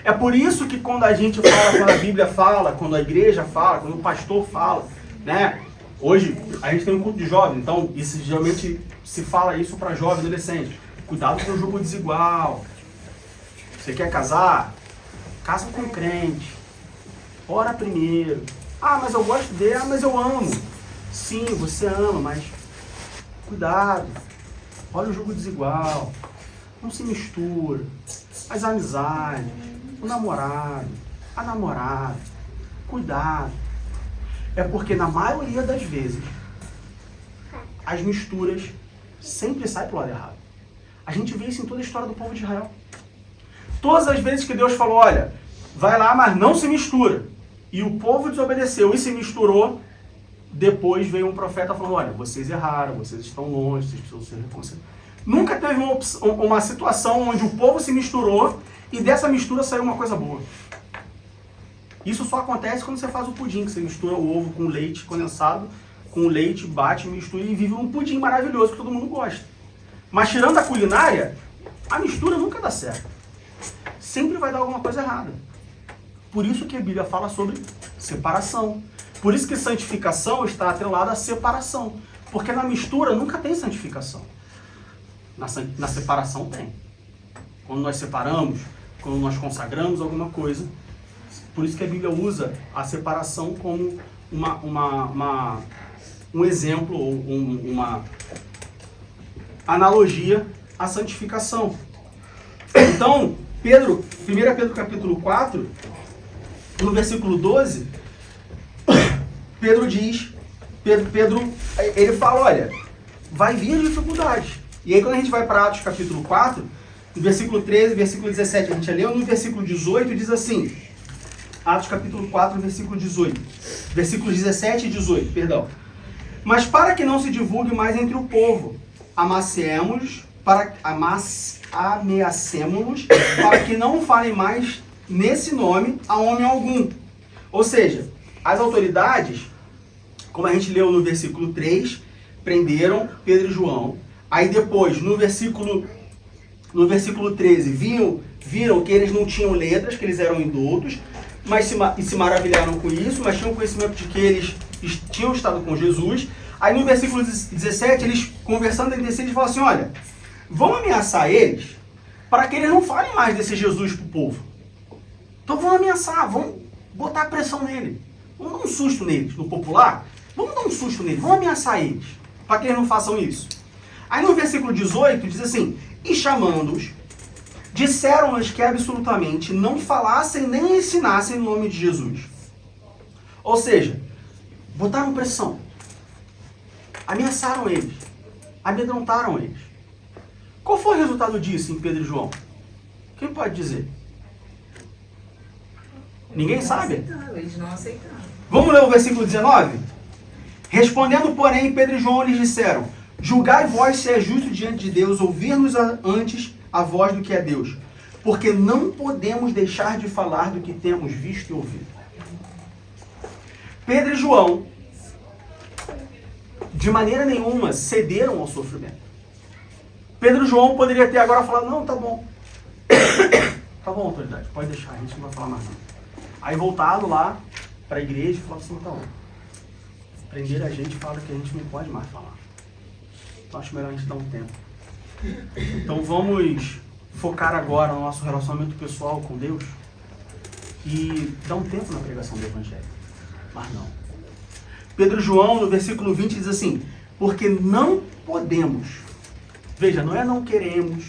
É por isso que quando a gente fala, quando a Bíblia fala, quando a igreja fala, quando o pastor fala, né? Hoje a gente tem um culto de jovens, então isso geralmente se fala isso para jovens, adolescentes. Cuidado com o jogo desigual. Você quer casar? Casa com crente. Ora primeiro. Ah, mas eu gosto dele, mas eu amo. Sim, você ama, mas cuidado. Olha o jogo desigual. Não se mistura. As amizades, o namorado, a namorada. Cuidado. É porque na maioria das vezes as misturas sempre saem pro lado errado. A gente vê isso em toda a história do povo de Israel. Todas as vezes que Deus falou, olha, vai lá, mas não se mistura. E o povo desobedeceu e se misturou. Depois veio um profeta falando, olha, vocês erraram, vocês estão longe, vocês precisam ser reconciliados. Nunca teve uma situação onde o povo se misturou e dessa mistura saiu uma coisa boa. Isso só acontece quando você faz o pudim, que você mistura o ovo com leite condensado, com leite, bate, mistura e vive um pudim maravilhoso que todo mundo gosta. Mas tirando a culinária, a mistura nunca dá certo. Sempre vai dar alguma coisa errada. Por isso que a Bíblia fala sobre separação. Por isso que santificação está atrelada à separação. Porque na mistura nunca tem santificação. Na separação tem. Quando nós separamos, quando nós consagramos alguma coisa. Por isso que a Bíblia usa a separação como um exemplo ou uma analogia à santificação. Então, 1 Pedro capítulo 4, no versículo 12, Pedro diz, ele fala, olha, vai vir dificuldades. E aí quando a gente vai para Atos capítulo 4, no versículo 13, versículo 17, a gente leu, no versículo 18 diz assim, Atos capítulo 4, versículo 18, versículos 17 e 18, perdão. Mas para que não se divulgue mais entre o povo, ameacemo-los para que não falem mais nesse nome a homem algum, Ou seja, as autoridades, como a gente leu no versículo 3, prenderam Pedro e João. Aí depois, no versículo 13, viram que eles não tinham letras, que eles eram indoutos, e se maravilharam com isso, mas tinham conhecimento de que eles tinham estado com Jesus. Aí no versículo 17, eles conversando entre si, eles falam assim, olha, vamos ameaçar eles para que eles não falem mais desse Jesus para o povo. Então vamos ameaçar, vamos botar pressão nele. Vamos dar um susto neles, no popular. Vamos dar um susto neles, vamos ameaçar eles, para que eles não façam isso. Aí no versículo 18 diz assim, e chamando-os, disseram-lhes que absolutamente não falassem nem ensinassem no nome de Jesus. Ou seja, botaram pressão, ameaçaram eles, amedrontaram eles. Qual foi o resultado disso em Pedro e João? Quem pode dizer? Ninguém sabe? Eles não aceitaram. Vamos ler o versículo 19? Respondendo, porém, Pedro e João lhes disseram, julgai vós se é justo diante de Deus ouvir-nos antes a voz do que é Deus, porque não podemos deixar de falar do que temos visto e ouvido. Pedro e João, de maneira nenhuma, cederam ao sofrimento. Pedro e João poderia ter agora falado, não, tá bom. Tá bom, autoridade, pode deixar, a gente não vai falar mais nada. Aí voltado lá para a igreja e falava assim, tá bom. Prender a gente fala que a gente não pode mais falar. Então acho melhor a gente dar um tempo. Então vamos focar agora no nosso relacionamento pessoal com Deus e dar um tempo na pregação do Evangelho. Mas não. Pedro e João, no versículo 20, diz assim, porque não podemos, veja, não é não queremos,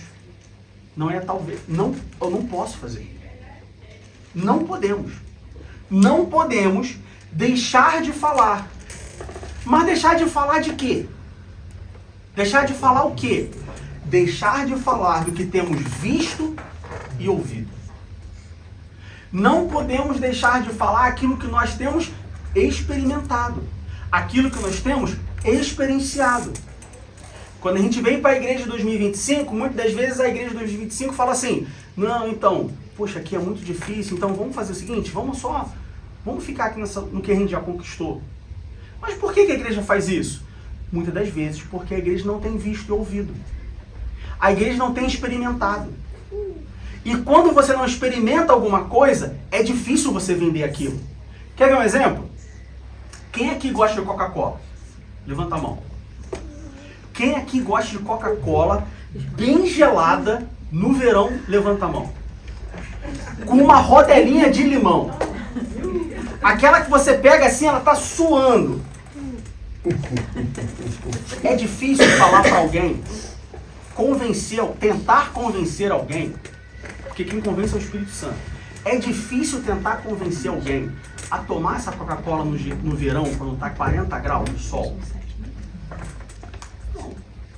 não é talvez, não, eu não posso fazer. Não podemos. Não podemos deixar de falar. Mas deixar de falar de quê? Deixar de falar o quê? Deixar de falar do que temos visto e ouvido. Não podemos deixar de falar aquilo que nós temos experimentado. Aquilo que nós temos experienciado. Quando a gente vem para a igreja de 2025, muitas das vezes a igreja de 2025 fala assim, não, então, poxa, aqui é muito difícil, então vamos fazer o seguinte, vamos ficar aqui no que a gente já conquistou. Mas por que a igreja faz isso? Muitas das vezes porque a igreja não tem visto e ouvido. A igreja não tem experimentado. E quando você não experimenta alguma coisa, é difícil você vender aquilo. Quer ver um exemplo? Quem aqui gosta de Coca-Cola? Levanta a mão. Quem aqui gosta de Coca-Cola bem gelada no verão? Levanta a mão. Com uma rodelinha de limão. Aquela que você pega assim, ela tá suando. É difícil falar para alguém, tentar convencer alguém, porque quem convence é o Espírito Santo. É difícil tentar convencer alguém a tomar essa Coca-Cola no verão, quando está 40 graus de sol. Não.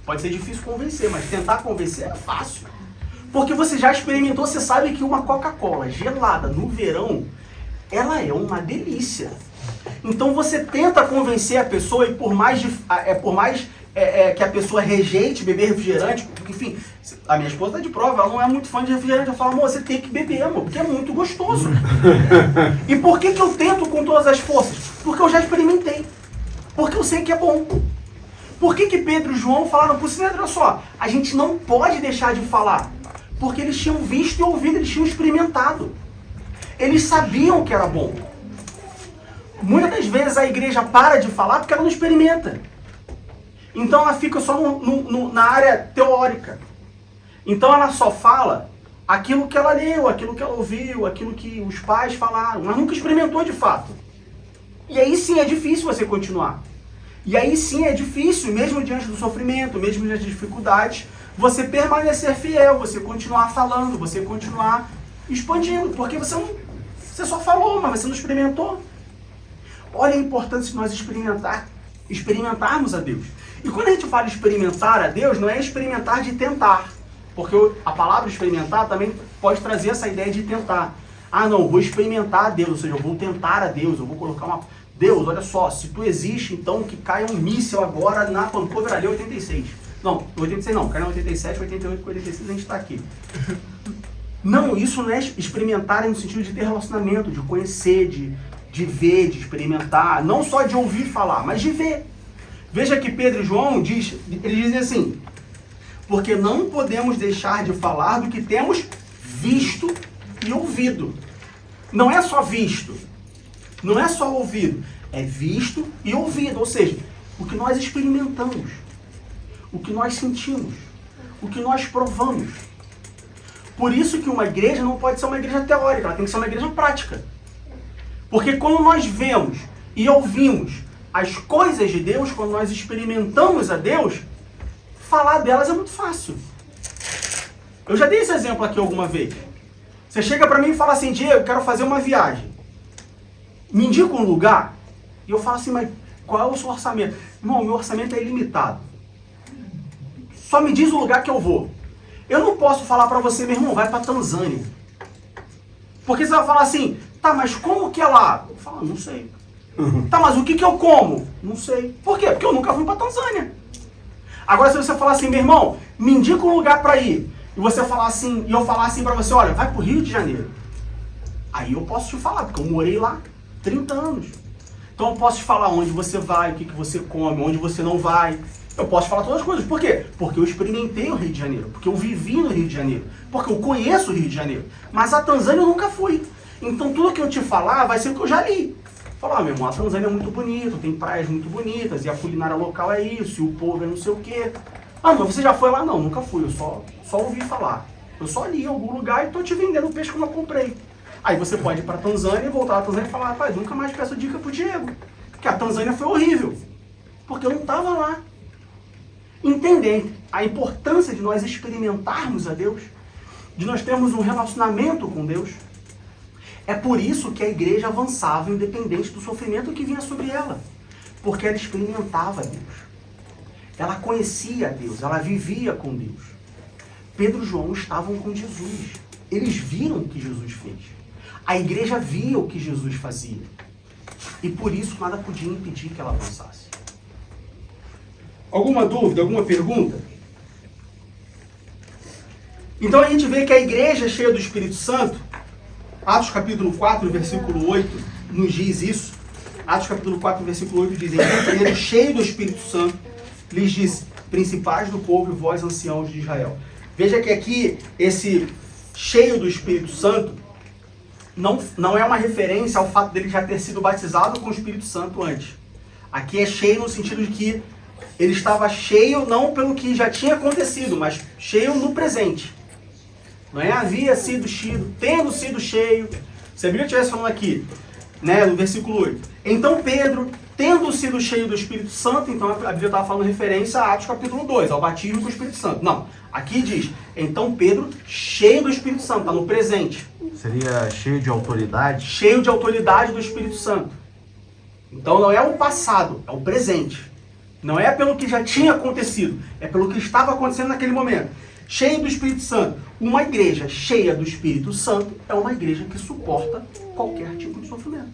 Pode ser difícil convencer, mas tentar convencer é fácil. Porque você já experimentou, você sabe que uma Coca-Cola gelada no verão, ela é uma delícia. Então você tenta convencer a pessoa e por mais que a pessoa rejeite beber refrigerante, enfim, a minha esposa está de prova, ela não é muito fã de refrigerante, ela fala, amor, você tem que beber, amor, porque é muito gostoso. E por que eu tento com todas as forças? Porque eu já experimentei. Porque eu sei que é bom. Por que Pedro e João falaram por cima? Olha só, a gente não pode deixar de falar. Porque eles tinham visto e ouvido, eles tinham experimentado. Eles sabiam que era bom. Muitas das vezes a igreja para de falar porque ela não experimenta. Então ela fica só na área teórica. Então ela só fala aquilo que ela leu, aquilo que ela ouviu, aquilo que os pais falaram, mas nunca experimentou de fato. E aí sim é difícil você continuar. E aí sim é difícil, mesmo diante do sofrimento, mesmo diante das dificuldades, você permanecer fiel, você continuar falando, você continuar expandindo, porque você só falou, mas você não experimentou. Olha a importância de nós experimentarmos a Deus. E quando a gente fala experimentar a Deus, não é experimentar de tentar. Porque a palavra experimentar também pode trazer essa ideia de tentar. Ah, não, vou experimentar a Deus, ou seja, eu vou tentar a Deus, eu vou colocar uma... Deus, olha só, se tu existe, então que caia um míssil agora na Vancouver ali 86. Não, 86 não, cai na 87, 88, 86 a gente está aqui. Não, isso não é experimentar no sentido de ter relacionamento, de conhecer, de ver, de experimentar, não só de ouvir falar, mas de ver. Veja que Pedro e João eles dizem assim: porque não podemos deixar de falar do que temos visto e ouvido. Não é só visto, não é só ouvido, é visto e ouvido, ou seja, o que nós experimentamos, o que nós sentimos, o que nós provamos. Por isso que uma igreja não pode ser uma igreja teórica, ela tem que ser uma igreja prática. Porque quando nós vemos e ouvimos as coisas de Deus, quando nós experimentamos a Deus, falar delas é muito fácil. Eu já dei esse exemplo aqui alguma vez. Você chega para mim e fala assim: Diego, eu quero fazer uma viagem. Me indica um lugar. E eu falo assim: mas qual é o seu orçamento? Irmão, meu orçamento é ilimitado. Só me diz o lugar que eu vou. Eu não posso falar para você: meu irmão, vai para Tanzânia. Porque você vai falar assim: tá, mas como que é lá? Eu falo: não sei. Tá, mas o que eu como? Não sei. Por quê? Porque eu nunca fui para Tanzânia. Agora, se você falar assim: meu irmão, me indica um lugar para ir. E você falar assim, e eu falar assim para você: olha, vai pro Rio de Janeiro. Aí eu posso te falar, porque eu morei lá 30 anos. Então eu posso te falar onde você vai, o que você come, onde você não vai. Eu posso falar todas as coisas. Por quê? Porque eu experimentei o Rio de Janeiro. Porque eu vivi no Rio de Janeiro. Porque eu conheço o Rio de Janeiro. Mas a Tanzânia eu nunca fui. Então tudo que eu te falar vai ser o que eu já li. Falar: meu irmão, a Tanzânia é muito bonito, tem praias muito bonitas, e a culinária local é isso, e o povo é não sei o quê. Ah, mas você já foi lá? Não, nunca fui, eu só ouvi falar. Eu só li em algum lugar e tô te vendendo o peixe como eu comprei. Aí você pode ir pra Tanzânia e voltar à Tanzânia e falar: rapaz, nunca mais peço dica pro Diego. Porque a Tanzânia foi horrível. Porque eu não tava lá. Entendem a importância de nós experimentarmos a Deus, de nós termos um relacionamento com Deus. É por isso que a igreja avançava independente do sofrimento que vinha sobre ela. Porque ela experimentava Deus. Ela conhecia Deus, ela vivia com Deus. Pedro e João estavam com Jesus. Eles viram o que Jesus fez. A igreja via o que Jesus fazia. E por isso nada podia impedir que ela avançasse. Alguma dúvida, alguma pergunta? Então a gente vê que a igreja cheia do Espírito Santo, Atos capítulo 4, versículo 8, nos diz isso. Atos capítulo 4, versículo 8 diz: então Pedro, cheio do Espírito Santo, lhes disse: principais do povo e vós, anciãos de Israel. Veja que aqui, esse cheio do Espírito Santo, não é uma referência ao fato dele já ter sido batizado com o Espírito Santo antes. Aqui é cheio no sentido de que ele estava cheio não pelo que já tinha acontecido, mas cheio no presente. Não é havia sido cheio, tendo sido cheio. Se a Bíblia estivesse falando aqui, né, no versículo 8. Então Pedro, tendo sido cheio do Espírito Santo, então a Bíblia estava falando referência a Atos capítulo 2, ao batismo com o Espírito Santo. Não, aqui diz: então Pedro, cheio do Espírito Santo, está no presente. Seria cheio de autoridade? Cheio de autoridade do Espírito Santo. Então não é o passado, é o presente. Não é pelo que já tinha acontecido, é pelo que estava acontecendo naquele momento. Cheio do Espírito Santo. Uma igreja cheia do Espírito Santo é uma igreja que suporta qualquer tipo de sofrimento.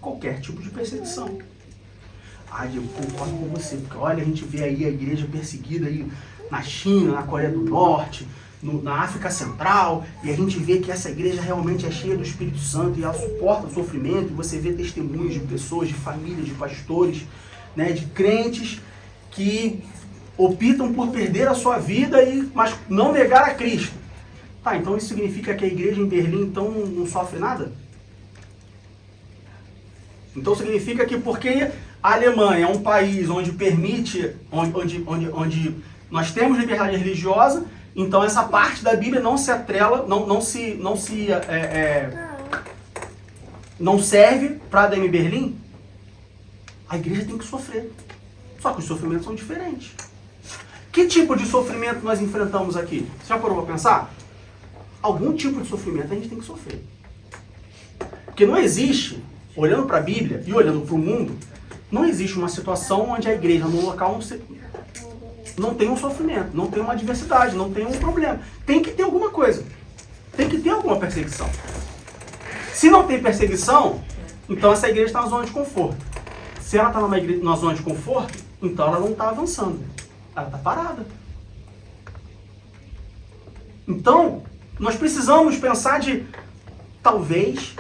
Qualquer tipo de perseguição. Eu concordo com você, porque olha, a gente vê aí a igreja perseguida aí na China, na Coreia do Norte, na África Central, e a gente vê que essa igreja realmente é cheia do Espírito Santo e ela suporta o sofrimento, e você vê testemunhos de pessoas, de famílias, de pastores, né, de crentes que optam por perder a sua vida, mas não negar a Cristo. Tá, então isso significa que a igreja em Berlim então não sofre nada? Então significa que porque a Alemanha é um país onde permite, onde nós temos liberdade religiosa, então essa parte da Bíblia não se atrela, não serve para ADM Berlim? A igreja tem que sofrer. Só que os sofrimentos são diferentes. Que tipo de sofrimento nós enfrentamos aqui? Você já parou para pensar? Algum tipo de sofrimento a gente tem que sofrer. Porque não existe, olhando para a Bíblia e olhando para o mundo, não existe uma situação onde a igreja no local não tem um sofrimento, não tem uma adversidade, não tem um problema. Tem que ter alguma coisa. Tem que ter alguma perseguição. Se não tem perseguição, então essa igreja está na zona de conforto. Se ela está na zona de conforto, então ela não está avançando. Ela está parada. Então, nós precisamos pensar de, talvez,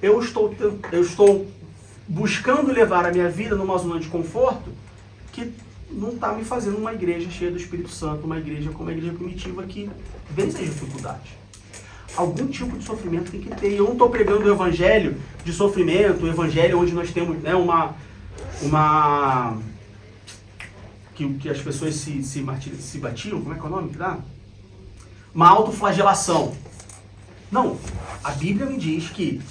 eu estou buscando levar a minha vida numa zona de conforto que não está me fazendo uma igreja cheia do Espírito Santo, uma igreja como a igreja primitiva que vence as dificuldades. Algum tipo de sofrimento tem que ter. E eu não estou pregando o evangelho de sofrimento, o evangelho onde nós temos, né, que as pessoas se batiam, como é que é o nome que dá? Uma autoflagelação. Não, a Bíblia me diz que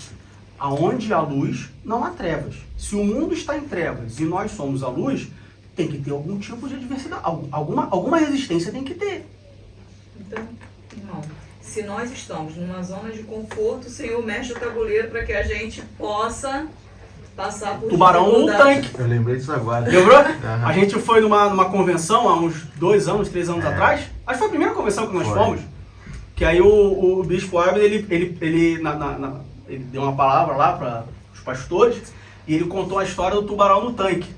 aonde há luz, não há trevas. Se o mundo está em trevas e nós somos a luz, tem que ter algum tipo de adversidade, alguma resistência tem que ter. Então, irmão, se nós estamos numa zona de conforto, o Senhor mexe o tabuleiro para que a gente possa passar por tubarão ou tanque. Eu lembrei disso agora. Lembrou? Uhum. A gente foi numa convenção há uns 2 anos, 3 anos atrás. Acho que foi a primeira convenção que nós fomos. Que aí o Bispo Abel, ele deu uma palavra lá para os pastores e ele contou a história do tubarão no tanque.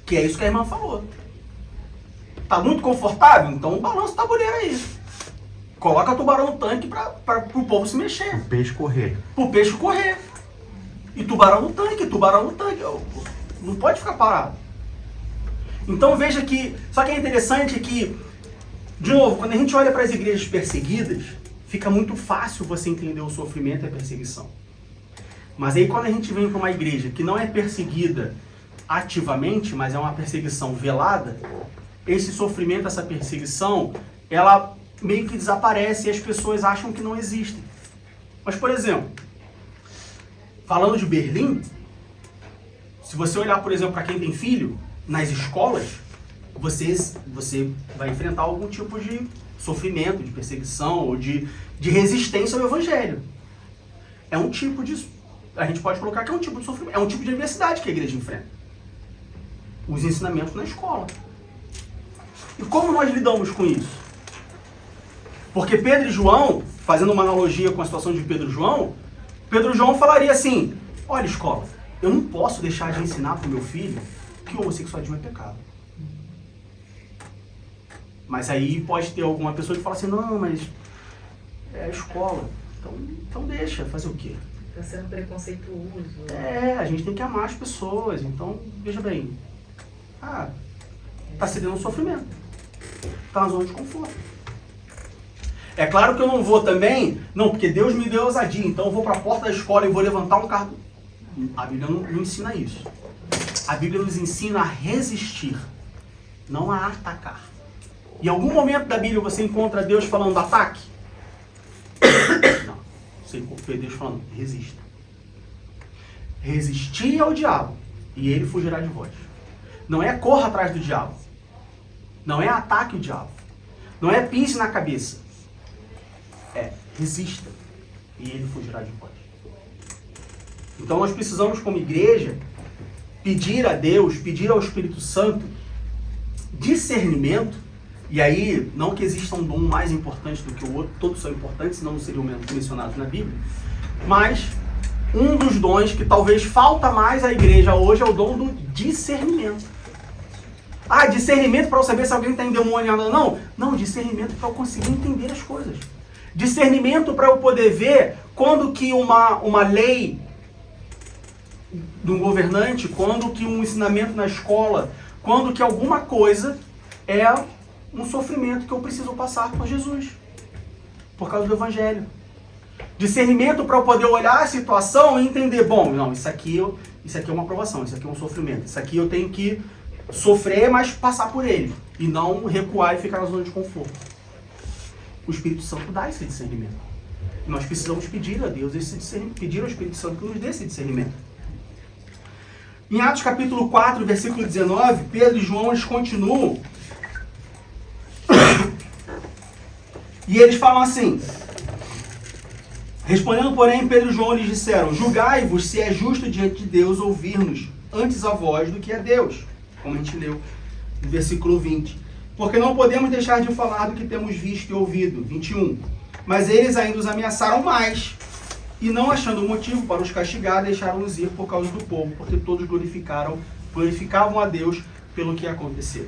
Que é isso que a irmã falou. Tá muito confortável? Então balança o tabuleiro aí. Coloca o tubarão no tanque para o povo se mexer. O peixe correr. Pro peixe correr. E tubarão no tanque. Não pode ficar parado. Então veja que... Só que é interessante que, de novo, quando a gente olha para as igrejas perseguidas, fica muito fácil você entender o sofrimento e a perseguição. Mas aí quando a gente vem para uma igreja que não é perseguida ativamente, mas é uma perseguição velada, esse sofrimento, essa perseguição, ela meio que desaparece e as pessoas acham que não existem. Mas, por exemplo, falando de Berlim, se você olhar, por exemplo, para quem tem filho, nas escolas, você vai enfrentar algum tipo de sofrimento, de perseguição ou de resistência ao evangelho. É um tipo de... A gente pode colocar que é um tipo de sofrimento, é um tipo de adversidade que a igreja enfrenta. Os ensinamentos na escola. E como nós lidamos com isso? Porque Pedro e João, fazendo uma analogia com a situação de Pedro e João falaria assim: olha, escola, eu não posso deixar de ensinar para o meu filho que o homossexualismo é pecado. Mas aí pode ter alguma pessoa que fala assim: não, mas é a escola. Então deixa, fazer o quê? Está sendo preconceituoso. A gente tem que amar as pessoas. Então, veja bem. Está cedendo um sofrimento. Está na zona de conforto. É claro que eu não vou também... Não, porque Deus me deu ousadia. Então eu vou para a porta da escola e vou levantar um carro. A Bíblia não ensina isso. A Bíblia nos ensina a resistir, não a atacar. Em algum momento da Bíblia você encontra Deus falando ataque? Não. Você encontra Deus falando resista. Resistir ao diabo e ele fugirá de vós. Não é corra atrás do diabo. Não é ataque o diabo. Não é pise na cabeça. É resista e ele fugirá de vós. Então nós precisamos, como igreja, pedir a Deus, pedir ao Espírito Santo discernimento. E aí, não que exista um dom mais importante do que o outro, todos são importantes, senão não seriam mencionados na Bíblia, mas um dos dons que talvez falta mais à igreja hoje é o dom do discernimento. Discernimento para eu saber se alguém está endemoniado ou não? Não, discernimento para eu conseguir entender as coisas. Discernimento para eu poder ver quando que uma lei de um governante, quando que um ensinamento na escola, quando que alguma coisa é um sofrimento que eu preciso passar por Jesus, por causa do Evangelho. Discernimento para eu poder olhar a situação e entender, bom, não, isso aqui é uma provação, isso aqui é um sofrimento, isso aqui eu tenho que sofrer, mas passar por ele, e não recuar e ficar na zona de conforto. O Espírito Santo dá esse discernimento. Nós precisamos pedir a Deus esse discernimento, pedir ao Espírito Santo que nos dê esse discernimento. Em Atos capítulo 4, versículo 19, Pedro e João, eles continuam. E eles falam assim: respondendo, porém, Pedro e João lhes disseram: julgai-vos se é justo diante de Deus ouvir-nos antes a vós do que a Deus. Como a gente leu no versículo 20. Porque não podemos deixar de falar do que temos visto e ouvido. 21. Mas eles ainda os ameaçaram mais. E não achando motivo para os castigar, deixaram-nos ir por causa do povo, porque todos glorificavam a Deus pelo que aconteceu.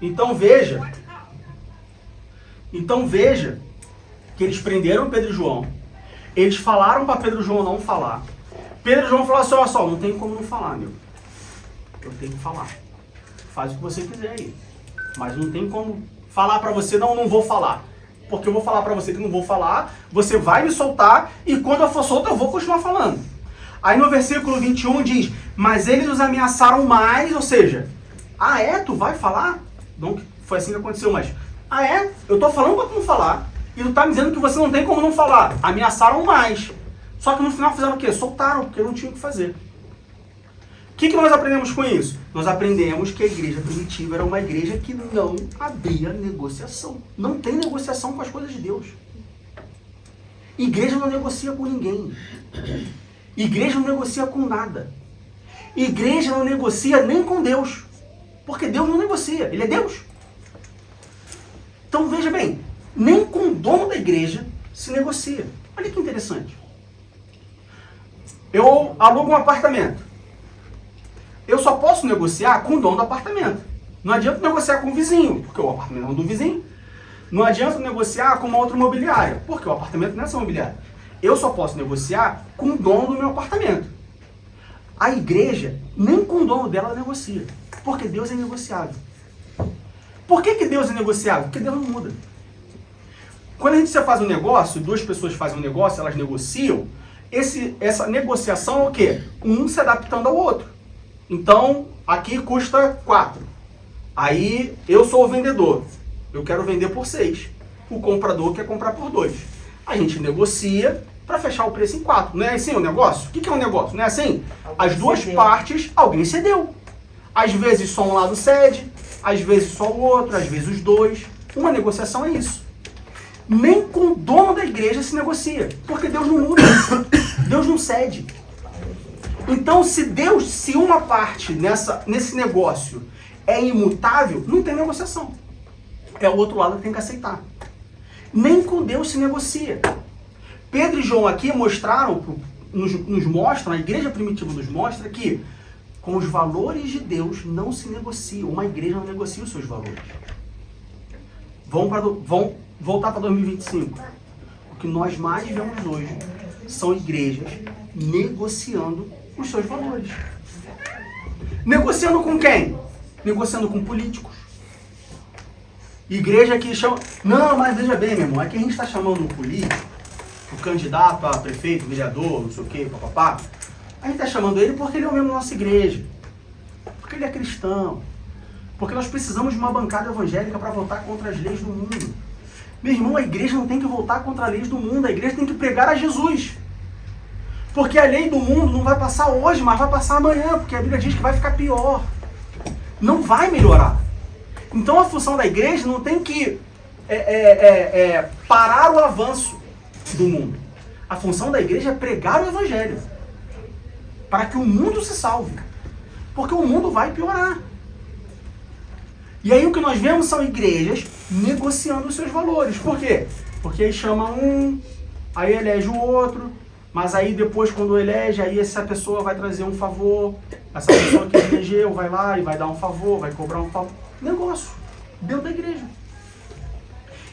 Então veja que eles prenderam Pedro e João, eles falaram para Pedro e João não falar. Pedro e João falaram assim, olha só, não tem como não falar, meu. Eu tenho que falar. Faz o que você quiser aí. Mas não tem como falar para você, não vou falar. Porque eu vou falar para você que não vou falar, você vai me soltar e quando eu for solto eu vou continuar falando. Aí no versículo 21 diz, mas eles os ameaçaram mais, ou seja, tu vai falar? Não que foi assim que aconteceu, mas, eu tô falando para tu não falar e tu tá me dizendo que você não tem como não falar. Ameaçaram mais. Só que no final fizeram o quê? Soltaram, porque não tinha o que fazer. O que nós aprendemos com isso? Nós aprendemos que a igreja primitiva era uma igreja que não havia negociação. Não tem negociação com as coisas de Deus. Igreja não negocia com ninguém. Igreja não negocia com nada. Igreja não negocia nem com Deus. Porque Deus não negocia, Ele é Deus. Então veja bem, nem com o dono da igreja se negocia. Olha que interessante. Eu alugo um apartamento. Eu só posso negociar com o dono do apartamento. Não adianta negociar com o vizinho, porque o apartamento é do vizinho. Não adianta negociar com uma outra imobiliária, porque o apartamento não é essa imobiliária. Eu só posso negociar com o dono do meu apartamento. A igreja, nem com o dono dela negocia, porque Deus é negociável. Por que Deus é negociável? Porque Deus não muda. Quando a gente faz um negócio, duas pessoas fazem um negócio, elas negociam, essa negociação é o quê? Um se adaptando ao outro. Então, aqui custa 4. Aí, eu sou o vendedor. Eu quero vender por 6. O comprador quer comprar por 2. A gente negocia para fechar o preço em 4. Não é assim o negócio? O que é um negócio? Não é assim? As duas partes, alguém cedeu. Às vezes só um lado cede, às vezes só o outro, às vezes os dois. Uma negociação é isso. Nem com o dono da igreja se negocia. Porque Deus não muda. Deus não cede. Então, se uma parte nesse negócio é imutável, não tem negociação. É o outro lado que tem que aceitar. Nem com Deus se negocia. Pedro e João aqui nos mostram, a igreja primitiva nos mostra que com os valores de Deus não se negocia. Uma igreja não negocia os seus valores. Vão voltar para 2025. O que nós mais vemos hoje são igrejas negociando os seus valores. Negociando com quem? Negociando com políticos. Igreja que chama... Não, mas veja bem, meu irmão, é que a gente está chamando um político, o candidato a prefeito, vereador, não sei o quê, papapá. A gente está chamando ele porque ele é o membro da nossa igreja. Porque ele é cristão. Porque nós precisamos de uma bancada evangélica para votar contra as leis do mundo. Meu irmão, a igreja não tem que votar contra as leis do mundo. A igreja tem que pregar a Jesus. Porque a lei do mundo não vai passar hoje, mas vai passar amanhã, porque a Bíblia diz que vai ficar pior. Não vai melhorar. Então a função da igreja não tem que parar o avanço do mundo. A função da igreja é pregar o evangelho. Para que o mundo se salve. Porque o mundo vai piorar. E aí o que nós vemos são igrejas negociando os seus valores. Por quê? Porque aí chama um, aí elege o outro. Mas aí depois, quando elege, aí essa pessoa vai trazer um favor. Essa pessoa que elegeu vai lá e vai dar um favor, vai cobrar um favor. Negócio. Dentro da igreja.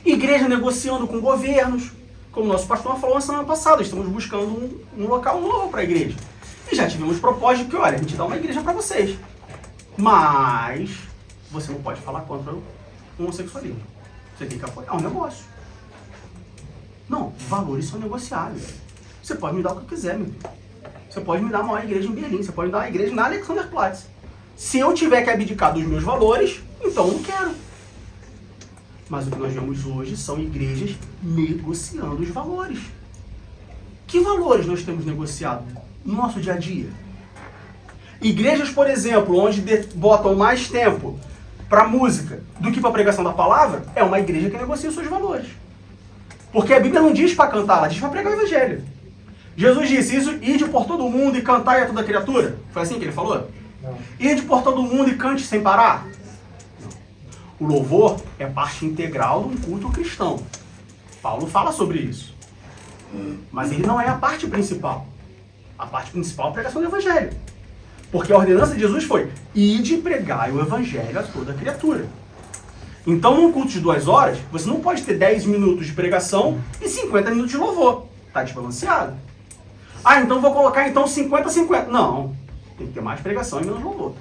Igreja negociando com governos. Como o nosso pastor falou na semana passada, estamos buscando um local novo para a igreja. E já tivemos propósito de que, olha, a gente dá uma igreja para vocês. Mas você não pode falar contra o homossexualismo. Você tem que apoiar um negócio. Não, valores são negociáveis. Você pode me dar o que eu quiser, meu filho. Você pode me dar a maior igreja em Berlim. Você pode me dar uma igreja na Alexanderplatz. Se eu tiver que abdicar dos meus valores, então eu não quero. Mas o que nós vemos hoje são igrejas negociando os valores. Que valores nós temos negociado no nosso dia a dia? Igrejas, por exemplo, onde botam mais tempo para música do que para a pregação da palavra, é uma igreja que negocia os seus valores. Porque a Bíblia não diz para cantar, ela diz para pregar o evangelho. Jesus disse isso, ide por todo o mundo e cantai a toda criatura. Foi assim que ele falou? Não. Ide por todo o mundo e cante sem parar. O louvor é parte integral de um culto cristão. Paulo fala sobre isso. Mas ele não é a parte principal. A parte principal é a pregação do evangelho. Porque a ordenança de Jesus foi: ide pregai o evangelho a toda criatura. Então, num culto de 2 horas, você não pode ter 10 minutos de pregação e 50 minutos de louvor. Tá desbalanceado. Ah, então vou colocar então 50-50. Não, tem que ter mais pregação e menos louvor.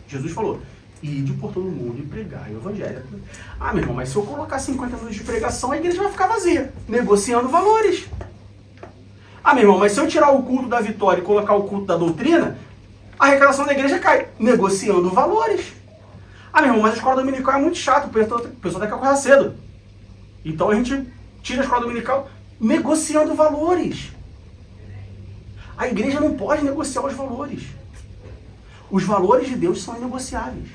Jesus falou, ide por todo mundo e pregar o evangelho. Ah, meu irmão, mas se eu colocar 50 minutos de pregação, a igreja vai ficar vazia, negociando valores. Ah, meu irmão, mas se eu tirar o culto da vitória e colocar o culto da doutrina, a arrecadação da igreja cai, negociando valores. Ah, meu irmão, mas a escola dominical é muito chato, o pessoal tem que acordar cedo. Então a gente tira a escola dominical negociando valores. A igreja não pode negociar os valores. Os valores de Deus são inegociáveis.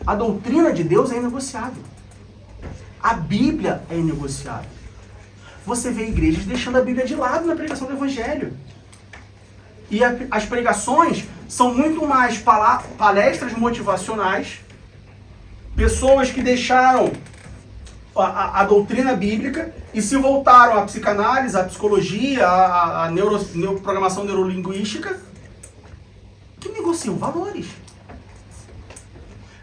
A doutrina de Deus é inegociável. A Bíblia é inegociável. Você vê igrejas deixando a Bíblia de lado na pregação do Evangelho. E as pregações são muito mais palestras motivacionais, pessoas que deixaram a doutrina bíblica e se voltaram à psicanálise, à psicologia, à programação neurolinguística, que negociam valores.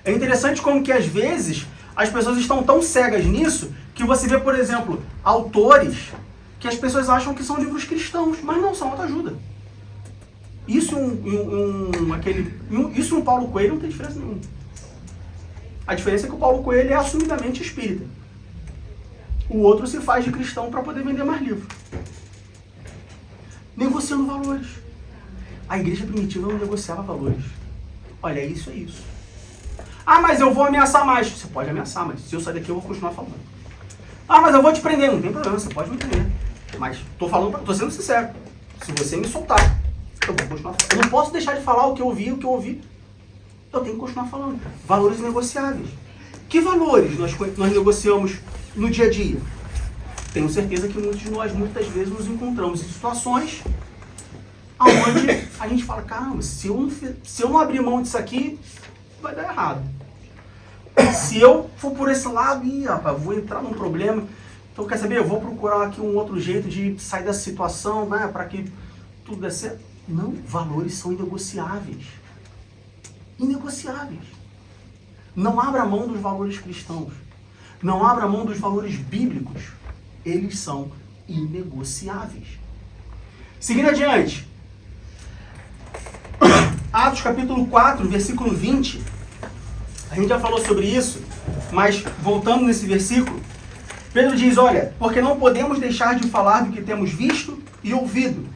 É interessante como que às vezes as pessoas estão tão cegas nisso que você vê, por exemplo, autores que as pessoas acham que são livros cristãos, mas não são autoajuda. Isso isso no Paulo Coelho não tem diferença nenhuma. A diferença é que o Paulo Coelho é assumidamente espírita. O outro se faz de cristão para poder vender mais livro. Negociando valores. A igreja primitiva não negociava valores. Olha, isso é isso. Ah, mas eu vou ameaçar mais. Você pode ameaçar, mas se eu sair daqui eu vou continuar falando. Ah, mas eu vou te prender. Não tem problema, você pode me prender. Mas tô sendo sincero. Se você me soltar, eu vou continuar falando. Eu não posso deixar de falar o que eu ouvi. Eu tenho que continuar falando. Valores negociáveis. Que valores nós negociamos no dia a dia? Tenho certeza que muitos de nós, muitas vezes, nos encontramos em situações onde a gente fala, caramba, se eu não abrir mão disso aqui, vai dar errado. Se eu for por esse lado, rapaz, vou entrar num problema. Então, quer saber? Eu vou procurar aqui um outro jeito de sair dessa situação, né, para que tudo dê certo. Não, valores são inegociáveis. Inegociáveis. Não abra mão dos valores cristãos. Não abra mão dos valores bíblicos. Eles são inegociáveis. Seguindo adiante. Atos capítulo 4, versículo 20. A gente já falou sobre isso, mas voltando nesse versículo, Pedro diz, olha, porque não podemos deixar de falar do que temos visto e ouvido.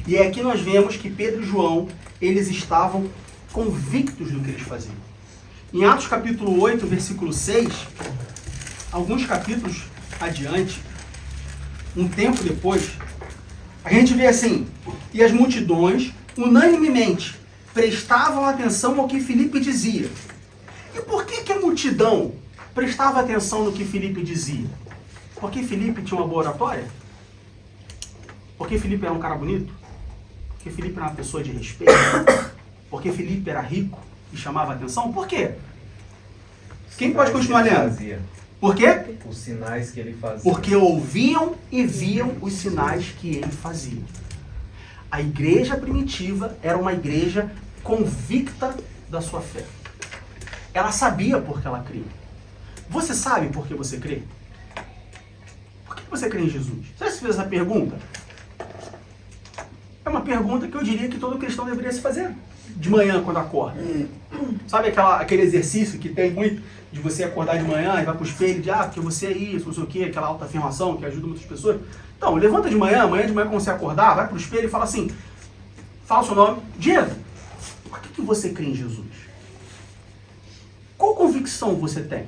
E aqui nós vemos que Pedro e João, eles estavam convictos do que eles faziam. Em Atos capítulo 8, versículo 6, alguns capítulos adiante, um tempo depois, a gente vê assim, e as multidões, unanimemente, prestavam atenção ao que Filipe dizia. E por que a multidão prestava atenção no que Filipe dizia? Porque Filipe tinha uma boa oratória? Porque Filipe era um cara bonito? Porque Filipe era uma pessoa de respeito? Porque Filipe era rico e chamava atenção? Por quê? Quem pode continuar lendo? Por quê? Os sinais que ele fazia. Porque ouviam e viam os sinais que ele fazia. A igreja primitiva era uma igreja convicta da sua fé. Ela sabia por que ela cria. Você sabe por que você crê? Por que você crê em Jesus? Você já se fez essa pergunta? É uma pergunta que eu diria que todo cristão deveria se fazer de manhã quando acorda. Sabe aquele exercício que tem muito de você acordar de manhã e vai pro espelho e dizer, porque você é isso, não sei o quê, aquela autoafirmação que ajuda muitas pessoas. Então, levanta de manhã quando você acordar, vai pro espelho e fala assim, fala o seu nome, Diego, por que você crê em Jesus? Qual convicção você tem?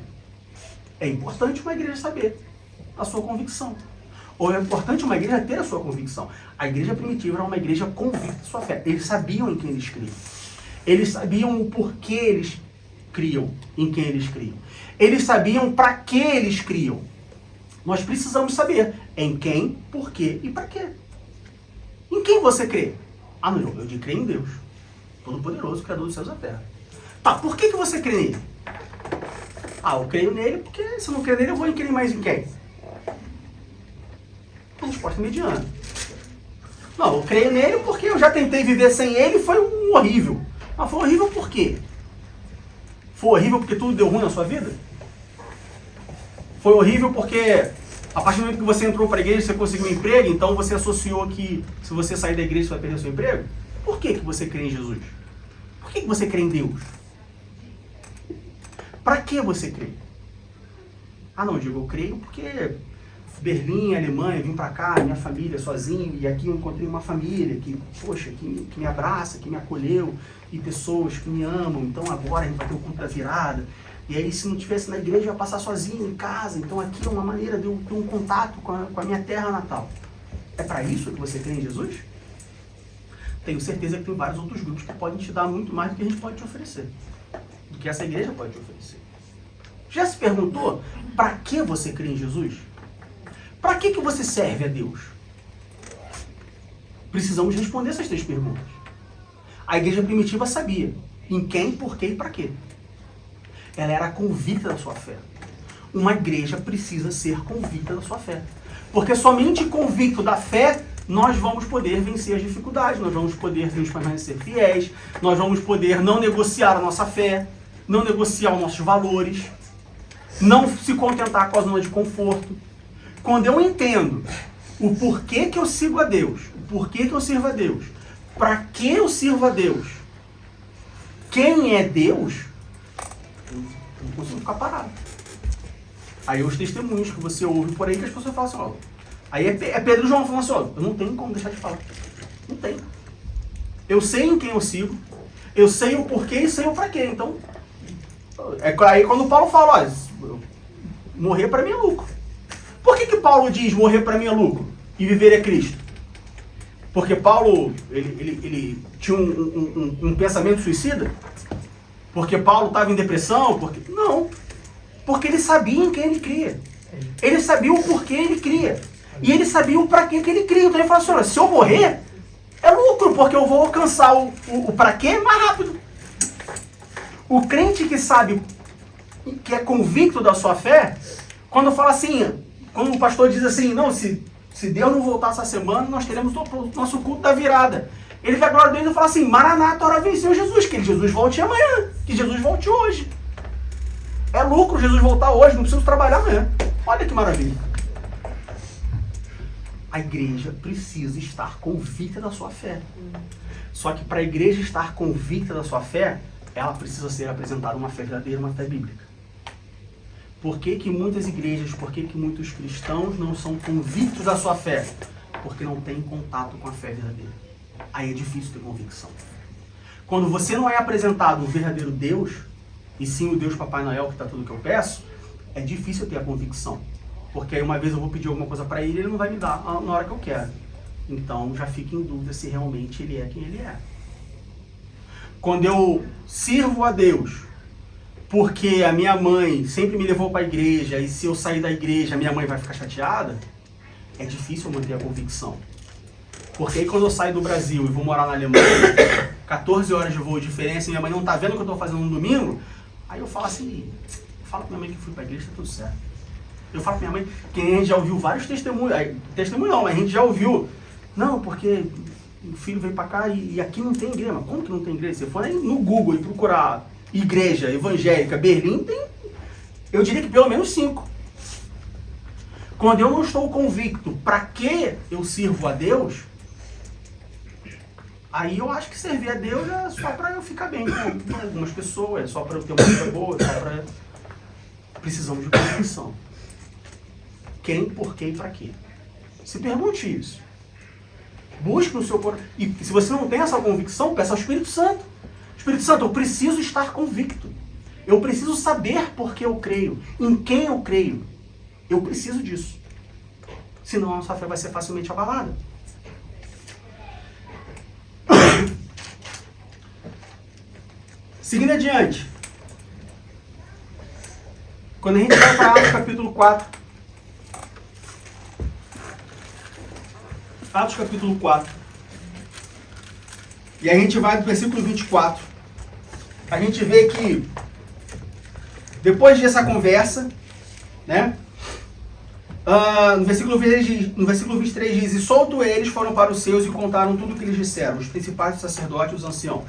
É importante uma igreja saber a sua convicção. Ou é importante uma igreja ter a sua convicção. A igreja primitiva era uma igreja convicta da sua fé. Eles sabiam em quem eles criam. Eles sabiam o porquê eles criam, em quem eles criam. Eles sabiam para que eles criam. Nós precisamos saber em quem, por quê e para quê. Em quem você crê? Não, eu creio em Deus. Todo-Poderoso, Criador dos céus e da terra. Tá, por que você crê nele? Eu creio nele porque se eu não crer nele eu vou crer mais em quem? Resposta mediana. Não, eu creio nele porque eu já tentei viver sem ele e foi horrível. Mas foi horrível por quê? Foi horrível porque tudo deu ruim na sua vida? Foi horrível porque a partir do momento que você entrou para a igreja, você conseguiu um emprego, então você associou que se você sair da igreja, você vai perder seu emprego? Por que você crê em Jesus? Por que você crê em Deus? Para que você crê? Ah não, Diego, eu creio porque Berlim, Alemanha, vim para cá, minha família sozinho, e aqui eu encontrei uma família que, poxa, que me abraça, que me acolheu, e pessoas que me amam, então agora a gente vai ter o culto da virada. E aí, se não estivesse na igreja, eu ia passar sozinho em casa. Então, aqui é uma maneira de eu ter um contato com a minha terra natal. É para isso que você crê em Jesus? Tenho certeza que tem vários outros grupos que podem te dar muito mais do que a gente pode te oferecer. Do que essa igreja pode te oferecer. Já se perguntou para que você crê em Jesus? Para que você serve a Deus? Precisamos responder essas 3 perguntas. A igreja primitiva sabia em quem, por quê e para quê. Ela era convicta da sua fé. Uma igreja precisa ser convicta da sua fé. Porque somente convicto da fé, nós vamos poder vencer as dificuldades, nós vamos poder permanecer fiéis, nós vamos poder não negociar a nossa fé, não negociar os nossos valores, não se contentar com a zona de conforto. Quando eu entendo o porquê que eu sigo a Deus, o porquê que eu sirvo a Deus, para que eu sirvo a Deus, quem é Deus, eu não consigo ficar parado. Aí os testemunhos que você ouve por aí que as pessoas falam assim, ó. Aí é Pedro e João falando assim, ó, eu não tenho como deixar de falar. Não tenho. Eu sei em quem eu sigo, eu sei o porquê e sei o pra quê. Então, aí quando Paulo fala, ó, morrer para mim é lucro. Por que Paulo diz morrer para mim é lucro e viver é Cristo? Porque Paulo, ele tinha um pensamento suicida? Porque Paulo estava em depressão? Não. Porque ele sabia em quem ele cria. Ele sabia o porquê ele cria. E ele sabia o para que ele cria. Então ele falou assim, olha, se eu morrer, é lucro, porque eu vou alcançar o para quê mais rápido. O crente que sabe, que é convicto da sua fé, quando fala assim, quando o pastor diz assim, não, se Deus não voltar essa semana, nós teremos o nosso culto da virada. Ele vai glória a Deus e fala assim, Maranata, hora venceu Jesus, que Jesus volte amanhã, que Jesus volte hoje. É lucro Jesus voltar hoje, não preciso trabalhar amanhã. Olha que maravilha. A igreja precisa estar convicta da sua fé. Só que para a igreja estar convicta da sua fé, ela precisa ser apresentada uma fé verdadeira, uma fé bíblica. Por que muitas igrejas, por que muitos cristãos não são convictos da sua fé? Porque não têm contato com a fé verdadeira. Aí é difícil ter convicção. Quando você não é apresentado o verdadeiro Deus, e sim o Deus Papai Noel, que está tudo que eu peço, é difícil ter a convicção. Porque aí uma vez eu vou pedir alguma coisa para ele, ele não vai me dar na hora que eu quero. Então já fica em dúvida se realmente ele é quem ele é. Quando eu sirvo a Deus, porque a minha mãe sempre me levou para a igreja, e se eu sair da igreja, a minha mãe vai ficar chateada, é difícil eu manter a convicção. Porque aí quando eu saio do Brasil e vou morar na Alemanha, 14 horas de voo de diferença, e minha mãe não está vendo o que eu estou fazendo no domingo, aí eu falo assim, eu falo para minha mãe que fui para a igreja, está tudo certo. Eu falo para minha mãe, que a gente já ouviu vários testemunhos, testemunho não, mas a gente já ouviu, não, porque o filho veio para cá e aqui não tem igreja. Mas como que não tem igreja? Se for no Google e procurar igreja evangélica Berlim, tem, eu diria que pelo menos 5. Quando eu não estou convicto para que eu sirvo a Deus, aí eu acho que servir a Deus é só para eu ficar bem com algumas pessoas, é só para eu ter uma vida boa, é só para... Precisamos de convicção. Quem, por quê e para quê? Se pergunte isso. Busque no seu coração. E se você não tem essa convicção, peça ao Espírito Santo. Espírito Santo, eu preciso estar convicto. Eu preciso saber por que eu creio, em quem eu creio. Eu preciso disso. Senão a nossa fé vai ser facilmente abalada. Seguindo adiante. Quando a gente vai para Atos capítulo 4. Atos capítulo 4. E a gente vai do versículo 24. A gente vê que depois dessa conversa, né? No versículo 23 diz, e solto eles foram para os seus e contaram tudo o que eles disseram, os principais sacerdotes e os anciãos.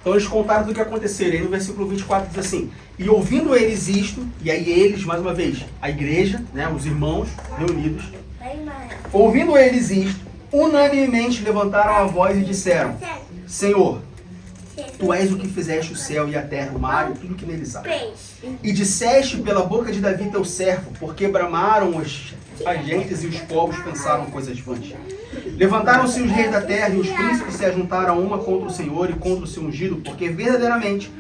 Então eles contaram do que aconteceu. E aí no versículo 24 diz assim: e ouvindo eles isto, e aí eles, mais uma vez, a igreja, né, os irmãos reunidos, ouvindo eles isto, unanimemente levantaram a voz e disseram: Senhor, tu és o que fizeste o céu e a terra, o mar e tudo que neles há. E disseste pela boca de Davi teu servo, porque bramaram as gentes e os povos pensaram coisas vãs. Levantaram-se os reis da terra e os príncipes se ajuntaram uma contra o Senhor e contra o seu ungido, porque verdadeiramente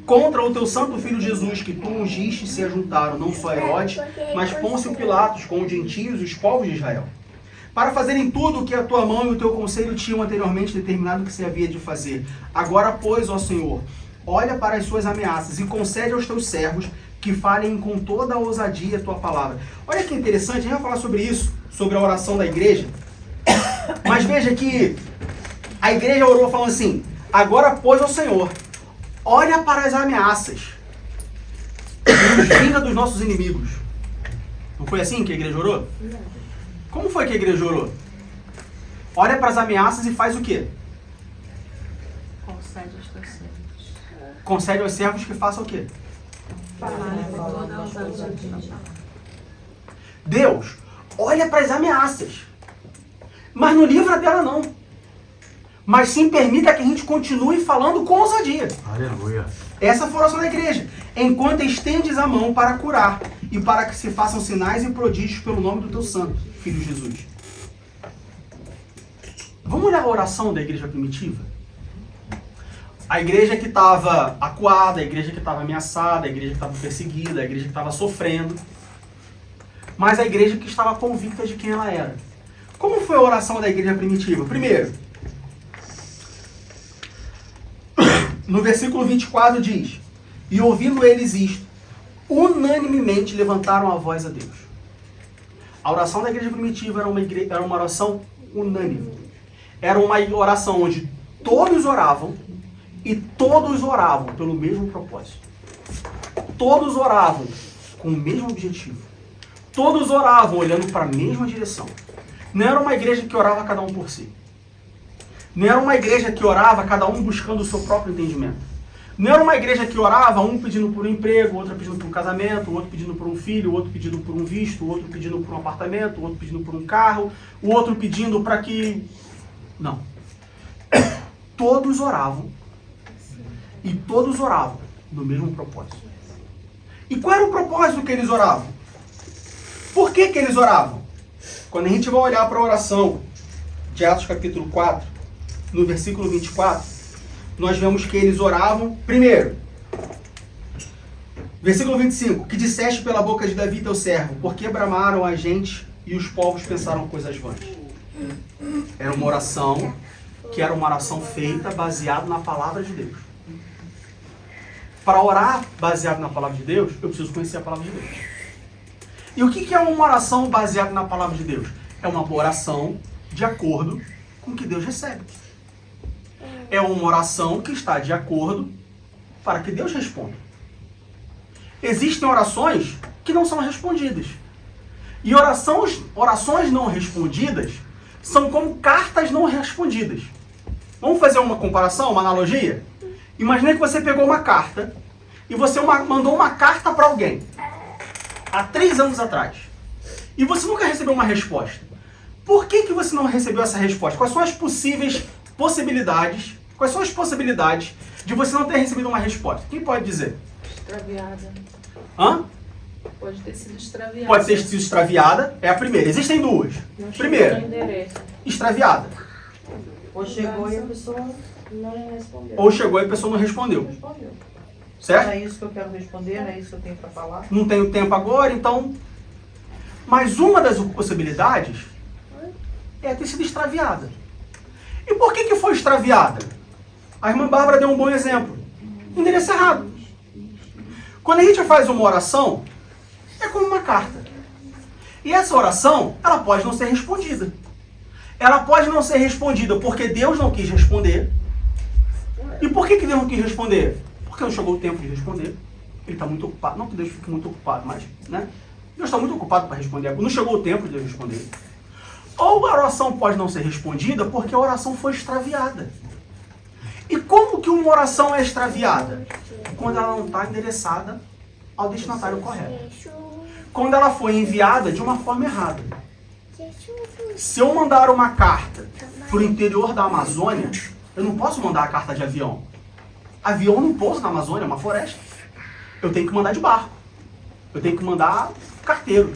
contra o teu santo filho Jesus, que tu ungiste, se ajuntaram não só Herodes, mas Pôncio Pilatos, com os gentios e os povos de Israel, para fazerem tudo o que a tua mão e o teu conselho tinham anteriormente determinado que se havia de fazer. Agora, pois, ó Senhor, olha para as suas ameaças e concede aos teus servos que falem com toda a ousadia a tua palavra. Olha que interessante, a gente vai falar sobre isso, sobre a oração da igreja. Mas veja que a igreja orou falando assim: agora, pois, ó Senhor, olha para as ameaças e nos vinga dos nossos inimigos. Não foi assim que a igreja orou? Como foi que a igreja orou? Olha para as ameaças e faz o quê? Concede aos teus servos. Concede aos servos que façam o quê? Deus, olha para as ameaças, mas não livra dela não. Mas sim permita que a gente continue falando com ousadia. Aleluia. Essa foi a oração da igreja. Enquanto estendes a mão para curar e para que se façam sinais e prodígios pelo nome do teu santo Filho Jesus. Vamos olhar a oração da igreja primitiva? A igreja que estava acuada, a igreja que estava ameaçada, a igreja que estava perseguida, a igreja que estava sofrendo. Mas a igreja que estava convicta de quem ela era. Como foi a oração da igreja primitiva? Primeiro, no versículo 24 diz: e ouvindo eles isto, unanimemente levantaram a voz a Deus. A oração da igreja primitiva era uma oração unânime. Era uma oração onde todos oravam e todos oravam pelo mesmo propósito. Todos oravam com o mesmo objetivo. Todos oravam olhando para a mesma direção. Não era uma igreja que orava cada um por si. Não era uma igreja que orava cada um buscando o seu próprio entendimento. Não era uma igreja que orava um pedindo por um emprego, outro pedindo por um casamento, outro pedindo por um filho, outro pedindo por um visto, outro pedindo por um apartamento, outro pedindo por um carro, o outro pedindo para que... Não. Todos oravam. E todos oravam no mesmo propósito. E qual era o propósito que eles oravam? Por que que eles oravam? Quando a gente vai olhar para a oração de Atos capítulo 4, no versículo 24, nós vemos que eles oravam, primeiro, versículo 25, que disseste pela boca de Davi teu servo, porque bramaram a gente e os povos pensaram coisas vãs. Era uma oração que era uma oração feita baseada na palavra de Deus. Para orar baseado na palavra de Deus, eu preciso conhecer a palavra de Deus. E o que é uma oração baseada na palavra de Deus? É uma oração de acordo com o que Deus recebe. É uma oração que está de acordo para que Deus responda. Existem orações que não são respondidas. E orações não respondidas são como cartas não respondidas. Vamos fazer uma comparação, uma analogia? Imagina que você pegou uma carta e você mandou uma carta para alguém há 3 anos atrás. E você nunca recebeu uma resposta. Por que que você não recebeu essa resposta? Quais são as possíveis possibilidades? Quais são as possibilidades de você não ter recebido uma resposta? Quem pode dizer? Extraviada. Hã? Pode ter sido extraviada. Pode ter sido extraviada. É a primeira. Existem duas. Não chegou Primeira, no endereço. extraviada. Ou chegou e a pessoa não respondeu. Ou chegou e a pessoa não respondeu. Respondeu. Certo? Não é isso que eu quero responder, não é isso que eu tenho para falar. Não tenho tempo agora, então... Mas uma das possibilidades é ter sido extraviada. E por que que foi extraviada? A irmã Bárbara deu um bom exemplo. Endereço errado. Quando a gente faz uma oração, é como uma carta. E essa oração, ela pode não ser respondida. Ela pode não ser respondida porque Deus não quis responder. E por que que Deus não quis responder? Porque não chegou o tempo de responder. Ele está muito ocupado. Não que Deus fique muito ocupado, mas, né? Deus está muito ocupado para responder. Não chegou o tempo de Deus responder. Ou a oração pode não ser respondida porque a oração foi extraviada. E como que uma oração é extraviada? Quando ela não está endereçada ao destinatário correto. Quando ela foi enviada de uma forma errada. Se eu mandar uma carta para o interior da Amazônia, eu não posso mandar a carta de avião. Avião não pousa na Amazônia, é uma floresta. Eu tenho que mandar de barco. Eu tenho que mandar carteiro.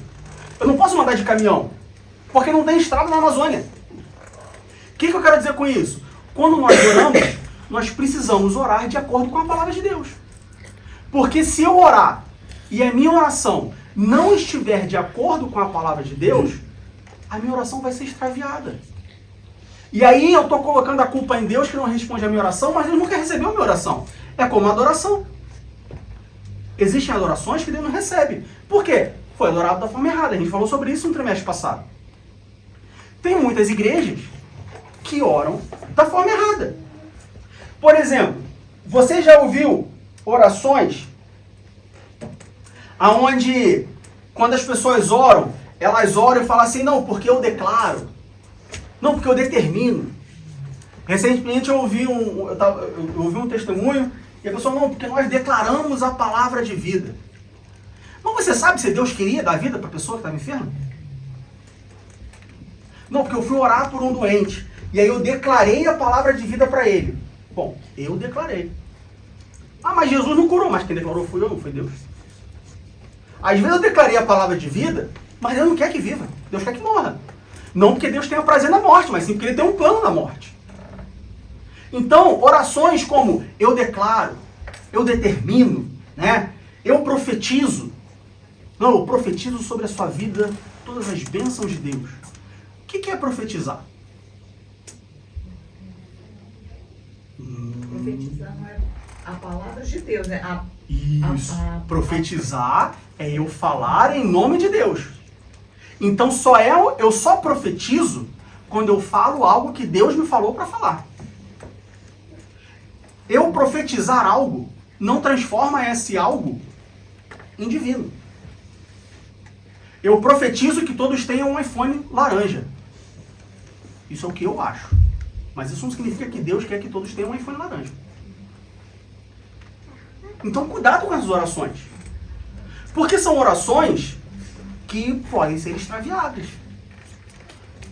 Eu não posso mandar de caminhão, porque não tem estrada na Amazônia. O que eu quero dizer com isso? Quando nós oramos, nós precisamos orar de acordo com a palavra de Deus. Porque se eu orar e a minha oração não estiver de acordo com a palavra de Deus, a minha oração vai ser extraviada. E aí eu estou colocando a culpa em Deus que não responde a minha oração, mas Deus nunca recebeu a minha oração. É como a adoração. Existem adorações que Deus não recebe. Por quê? Foi adorado da forma errada. A gente falou sobre isso no trimestre passado. Tem muitas igrejas que oram da forma errada. Por exemplo, você já ouviu orações aonde, quando as pessoas oram, elas oram e falam assim, não, porque eu declaro. Não, porque eu determino. Recentemente eu ouvi um testemunho e a pessoa, não, porque nós declaramos a palavra de vida. Mas você sabe se Deus queria dar vida para a pessoa que estava enferma? Não, porque eu fui orar por um doente e aí eu declarei a palavra de vida para ele. Bom, eu declarei. Ah, mas Jesus não curou, mas quem declarou fui eu, não foi Deus. Às vezes eu declarei a palavra de vida, mas Deus não quer que viva. Deus quer que morra. Não porque Deus tenha prazer na morte, mas sim porque Ele tem um plano na morte. Então, orações como eu declaro, eu determino, né? Eu profetizo. Não, eu profetizo sobre a sua vida todas as bênçãos de Deus. O que é profetizar? Profetizar não é a palavra de Deus, né? Isso. Profetizar é eu falar em nome de Deus. Então eu só profetizo quando eu falo algo que Deus me falou para falar. Eu profetizar algo não transforma esse algo em divino. Eu profetizo que todos tenham um iPhone laranja. Isso é o que eu acho. Mas isso não significa que Deus quer que todos tenham um iPhone laranja. Então cuidado com essas orações. Porque são orações que podem ser extraviadas.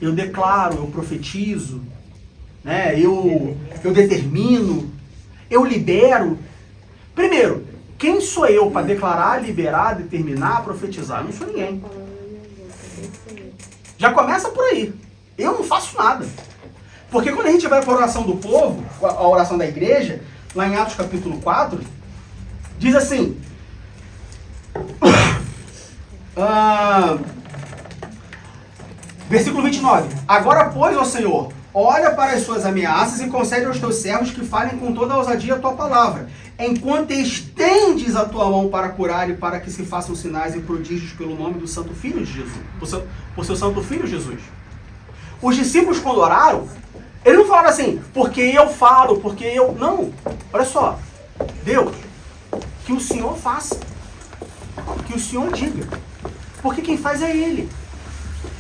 Eu declaro, eu profetizo, né? eu determino, eu libero. Primeiro, quem sou eu para declarar, liberar, determinar, profetizar? Eu não sou ninguém. Já começa por aí. Eu não faço nada. Porque quando a gente vai para a oração do povo, a oração da igreja, lá em Atos capítulo 4, diz assim... versículo 29. Agora, pois, ó Senhor, olha para as suas ameaças e concede aos teus servos que falem com toda a ousadia a tua palavra, enquanto estendes a tua mão para curar e para que se façam sinais e prodígios pelo nome do Santo Filho de Jesus. Por seu Santo Filho Jesus. Os discípulos, quando oraram, eles não falaram assim, porque eu falo, porque eu... Não. Olha só. Deus, que o Senhor faça. Que o Senhor diga. Porque quem faz é Ele.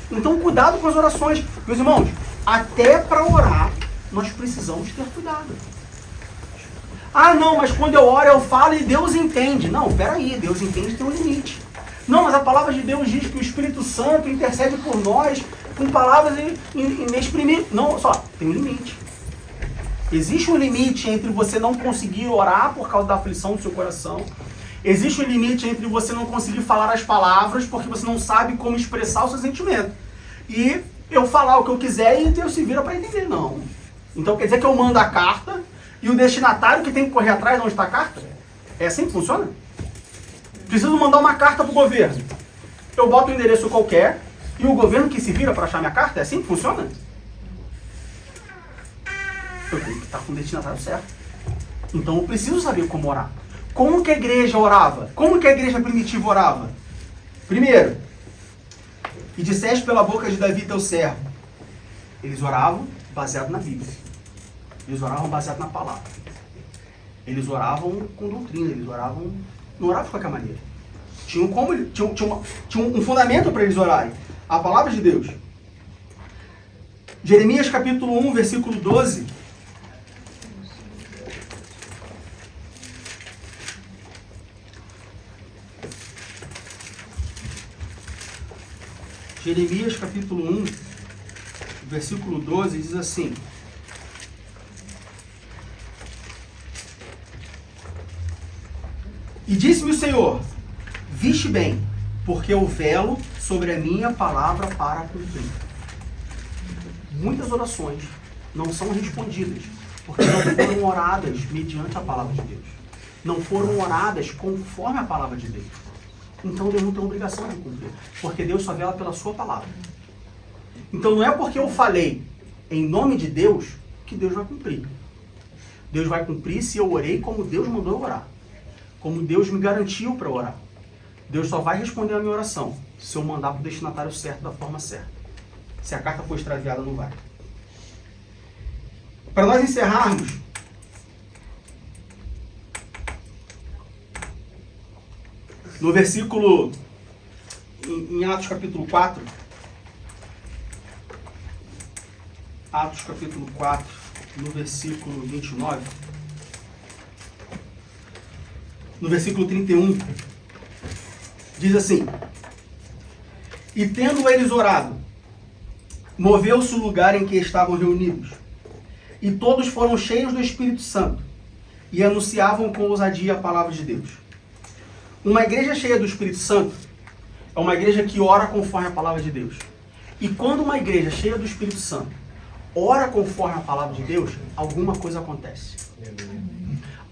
Então, cuidado com as orações. Meus irmãos, até para orar, nós precisamos ter cuidado. Ah, não, mas quando eu oro, eu falo e Deus entende. Não, peraí, Deus entende tem um limite. Não, mas a palavra de Deus diz que o Espírito Santo intercede por nós com palavras inexprimíveis. Não, só, tem um limite. Existe um limite entre você não conseguir orar por causa da aflição do seu coração. Existe um limite entre você não conseguir falar as palavras porque você não sabe como expressar o seu sentimento. E eu falar o que eu quiser e Deus se vira para entender. Não. Então quer dizer que eu mando a carta e o destinatário que tem que correr atrás de onde está a carta? É assim que funciona? Preciso mandar uma carta para o governo. Eu boto um endereço qualquer e o governo que se vira para achar minha carta? É assim que funciona? Eu tenho que estar com o destinatário certo. Então eu preciso saber como orar. Como que a igreja orava? Como que a igreja primitiva orava? Primeiro, e disseste pela boca de Davi teu servo. Eles oravam baseado na Bíblia. Eles oravam baseado na palavra. Eles oravam com doutrina, eles oravam... Não oravam de qualquer maneira. Tinha um fundamento para eles orarem. A palavra de Deus. Jeremias capítulo 1, versículo 12. Jeremias capítulo 1, versículo 12, diz assim: E disse-me o Senhor, viste bem, porque eu velo sobre a minha palavra para cumprir. Muitas orações não são respondidas, porque não foram oradas mediante a palavra de Deus. Não foram oradas conforme a palavra de Deus. Então Deus não tem obrigação de cumprir, porque Deus só vela pela sua palavra. Então não é porque eu falei em nome de Deus que Deus vai cumprir. Deus vai cumprir se eu orei como Deus mandou eu orar. Como Deus me garantiu para orar. Deus só vai responder a minha oração se eu mandar para o destinatário certo, da forma certa. Se a carta for extraviada, não vai. Para nós encerrarmos, no versículo, em Atos capítulo 4, Atos capítulo 4, no versículo 29, no versículo 31, diz assim: E tendo eles orado, moveu-se o lugar em que estavam reunidos, e todos foram cheios do Espírito Santo, e anunciavam com ousadia a palavra de Deus. Uma igreja cheia do Espírito Santo é uma igreja que ora conforme a palavra de Deus. E quando uma igreja cheia do Espírito Santo ora conforme a palavra de Deus, alguma coisa acontece.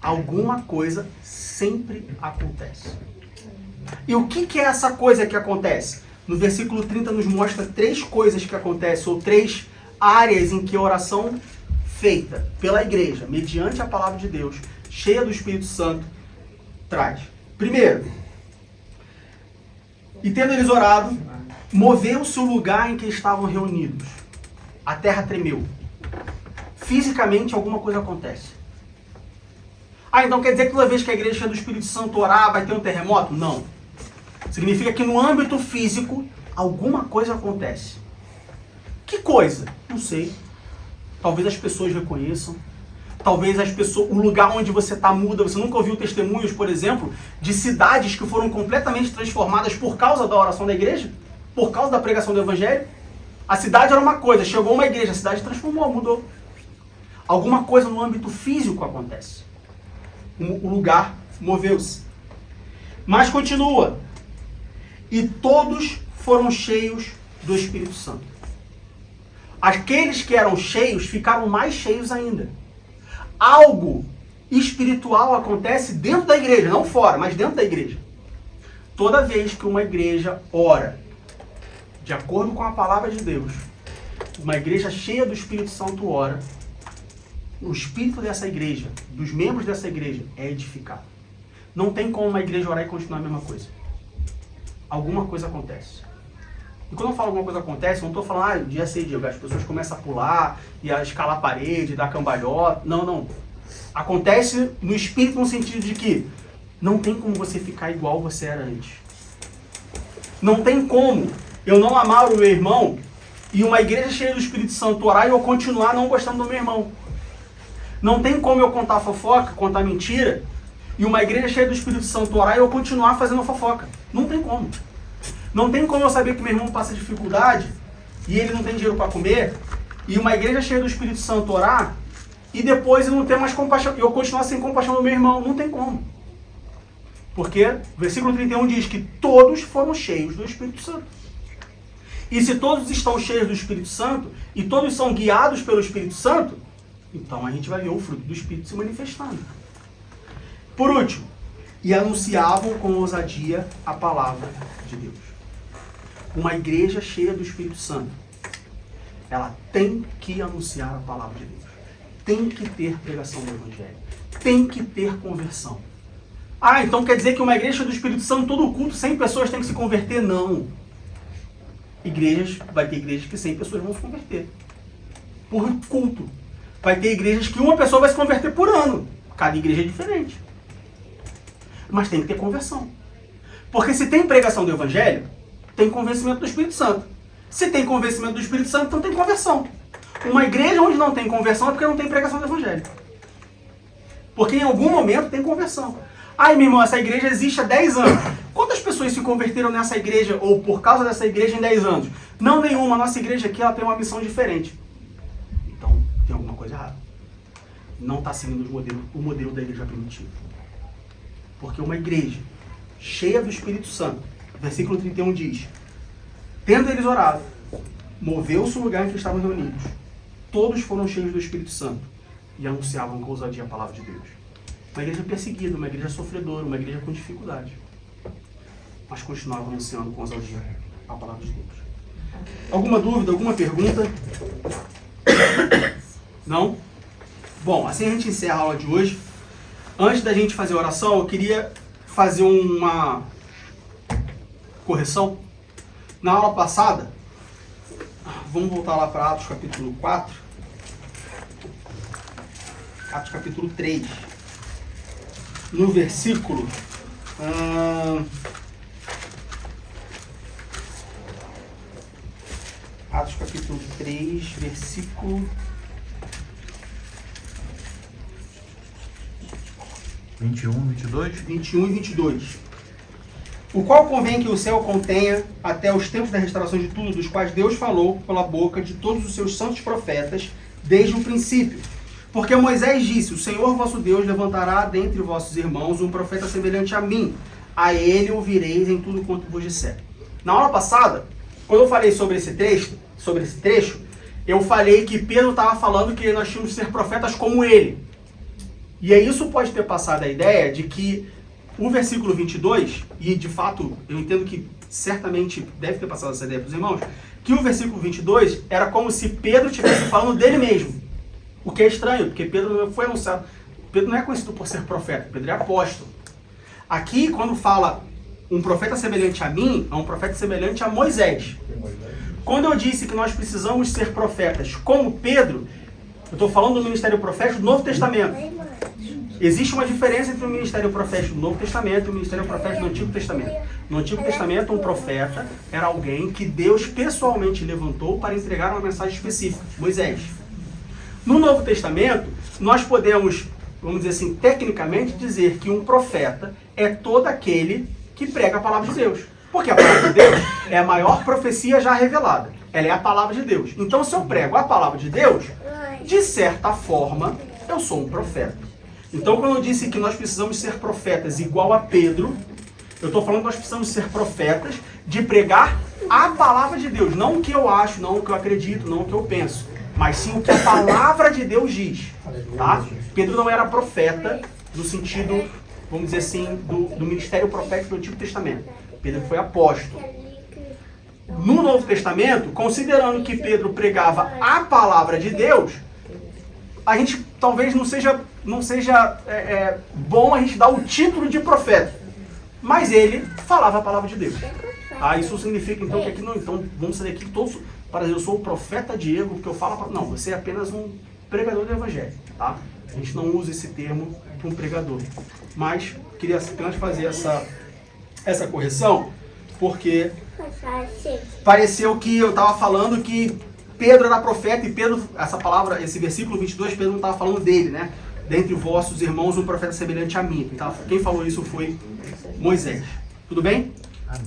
Alguma coisa sempre acontece. E o que é essa coisa que acontece? No versículo 30 nos mostra 3 coisas que acontecem, ou 3 áreas em que a oração feita pela igreja, mediante a palavra de Deus, cheia do Espírito Santo, traz. Primeiro, e tendo eles orado, moveu-se o lugar em que estavam reunidos. A terra tremeu. Fisicamente, alguma coisa acontece. Ah, então quer dizer que toda vez que a igreja cheia do Espírito Santo orar, vai ter um terremoto? Não. Significa que no âmbito físico, alguma coisa acontece. Que coisa? Não sei. Talvez as pessoas reconheçam. Talvez as pessoas, o lugar onde você está muda. Você nunca ouviu testemunhos, por exemplo, de cidades que foram completamente transformadas por causa da oração da igreja? Por causa da pregação do evangelho? A cidade era uma coisa, chegou uma igreja, a cidade transformou, mudou. Alguma coisa no âmbito físico acontece. O lugar moveu-se. Mas continua. E todos foram cheios do Espírito Santo. Aqueles que eram cheios ficaram mais cheios ainda. Algo espiritual acontece dentro da igreja, não fora, mas dentro da igreja. Toda vez que uma igreja ora de acordo com a palavra de Deus, uma igreja cheia do Espírito Santo ora, o espírito dessa igreja, dos membros dessa igreja, é edificado. Não tem como uma igreja orar e continuar a mesma coisa. Alguma coisa acontece. E quando eu falo alguma coisa acontece, eu não estou falando, dia sei, dia, as pessoas começam a pular, e a escalar a parede, dar cambalhota. Não, não. Acontece no espírito no sentido de que não tem como você ficar igual você era antes. Não tem como eu não amar o meu irmão e uma igreja cheia do Espírito Santo orar e eu continuar não gostando do meu irmão. Não tem como eu contar fofoca, contar mentira, e uma igreja cheia do Espírito Santo orar e eu continuar fazendo fofoca. Não tem como. Não tem como eu saber que meu irmão passa dificuldade e ele não tem dinheiro para comer, e uma igreja cheia do Espírito Santo orar e depois eu não ter mais compaixão, eu continuar sem compaixão do meu irmão. Não tem como. Porque o versículo 31 diz que todos foram cheios do Espírito Santo. E se todos estão cheios do Espírito Santo e todos são guiados pelo Espírito Santo, então a gente vai ver o fruto do Espírito se manifestando. Por último, e anunciavam com ousadia a palavra de Deus. Uma igreja cheia do Espírito Santo, ela tem que anunciar a palavra de Deus. Tem que ter pregação do Evangelho. Tem que ter conversão. Ah, então quer dizer que uma igreja do Espírito Santo, todo culto, 100 pessoas têm que se converter? Não. Vai ter igrejas que 100 pessoas vão se converter. Por culto. Vai ter igrejas que uma pessoa vai se converter por ano. Cada igreja é diferente. Mas tem que ter conversão. Porque se tem pregação do Evangelho, tem convencimento do Espírito Santo. Se tem convencimento do Espírito Santo, então tem conversão. Uma igreja onde não tem conversão é porque não tem pregação do Evangelho. Porque em algum momento tem conversão. Ai, meu irmão, essa igreja existe há 10 anos. Quantas pessoas pessoas se converteram nessa igreja ou por causa dessa igreja em 10 anos? Não, nenhuma. A nossa igreja aqui ela tem uma missão diferente. Então, tem alguma coisa errada. Não está seguindo o modelo da igreja primitiva. Porque uma igreja cheia do Espírito Santo, versículo 31 diz: tendo eles orado, moveu-se o lugar em que estavam reunidos. Todos foram cheios do Espírito Santo e anunciavam com ousadia a palavra de Deus. Uma igreja perseguida, uma igreja sofredora, uma igreja com dificuldade. Mas continuavam anunciando com ousadia a palavra de Deus. Alguma dúvida, alguma pergunta? Não? Bom, assim a gente encerra a aula de hoje. Antes da gente fazer a oração, eu queria fazer uma correção. Na aula passada, vamos voltar lá para Atos capítulo 4. Atos capítulo 3. No versículo... Atos capítulo 3, versículo 21, 22. 21 e 22. O qual convém que o céu contenha até os tempos da restauração de tudo, dos quais Deus falou pela boca de todos os seus santos profetas, desde o princípio. Porque Moisés disse: o Senhor vosso Deus levantará dentre vossos irmãos um profeta semelhante a mim. A ele ouvireis em tudo quanto vos disser. Na aula passada, quando eu falei sobre esse trecho, eu falei que Pedro estava falando que nós tínhamos que ser profetas como ele. E aí isso pode ter passado a ideia de que o versículo 22, e de fato eu entendo que certamente deve ter passado essa ideia para os irmãos, que o versículo 22 era como se Pedro estivesse falando dele mesmo. O que é estranho, porque Pedro não foi anunciado. Pedro não é conhecido por ser profeta, Pedro é apóstolo. Aqui, quando fala um profeta semelhante a mim, é um profeta semelhante a Moisés. Quando eu disse que nós precisamos ser profetas como Pedro, eu estou falando do ministério profético do Novo Testamento. Existe uma diferença entre o ministério profético do Novo Testamento e o ministério profético do Antigo Testamento. No Antigo Testamento, um profeta era alguém que Deus pessoalmente levantou para entregar uma mensagem específica, Moisés. No Novo Testamento, nós podemos, vamos dizer assim, tecnicamente dizer que um profeta é todo aquele que prega a palavra de Deus. Porque a palavra de Deus é a maior profecia já revelada. Ela é a palavra de Deus. Então, se eu prego a palavra de Deus, de certa forma, eu sou um profeta. Então, quando eu disse que nós precisamos ser profetas igual a Pedro, eu estou falando que nós precisamos ser profetas de pregar a palavra de Deus. Não o que eu acho, não o que eu acredito, não o que eu penso, mas sim o que a palavra de Deus diz. Tá? Pedro não era profeta no sentido, vamos dizer assim, do ministério profético do Antigo Testamento. Pedro foi apóstolo. No Novo Testamento, considerando que Pedro pregava a palavra de Deus, a gente talvez não seja bom a gente dar o título de profeta. Mas ele falava a palavra de Deus. Isso significa então que aqui não. Então vamos sair aqui todos para dizer: eu sou o profeta Diego, porque eu falo. Não, você é apenas um pregador do evangelho. Tá? A gente não usa esse termo para um pregador. Mas queria apenas fazer essa correção, porque pareceu que eu estava falando que Pedro era profeta e Pedro, essa palavra, esse versículo 22, Pedro não estava falando dele, né? Dentre vossos irmãos, um profeta semelhante a mim. Então, quem falou isso foi Moisés. Tudo bem? Amém.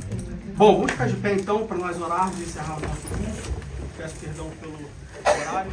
Bom, vamos ficar de pé então para nós orarmos e encerrar o nosso culto. Peço perdão pelo horário.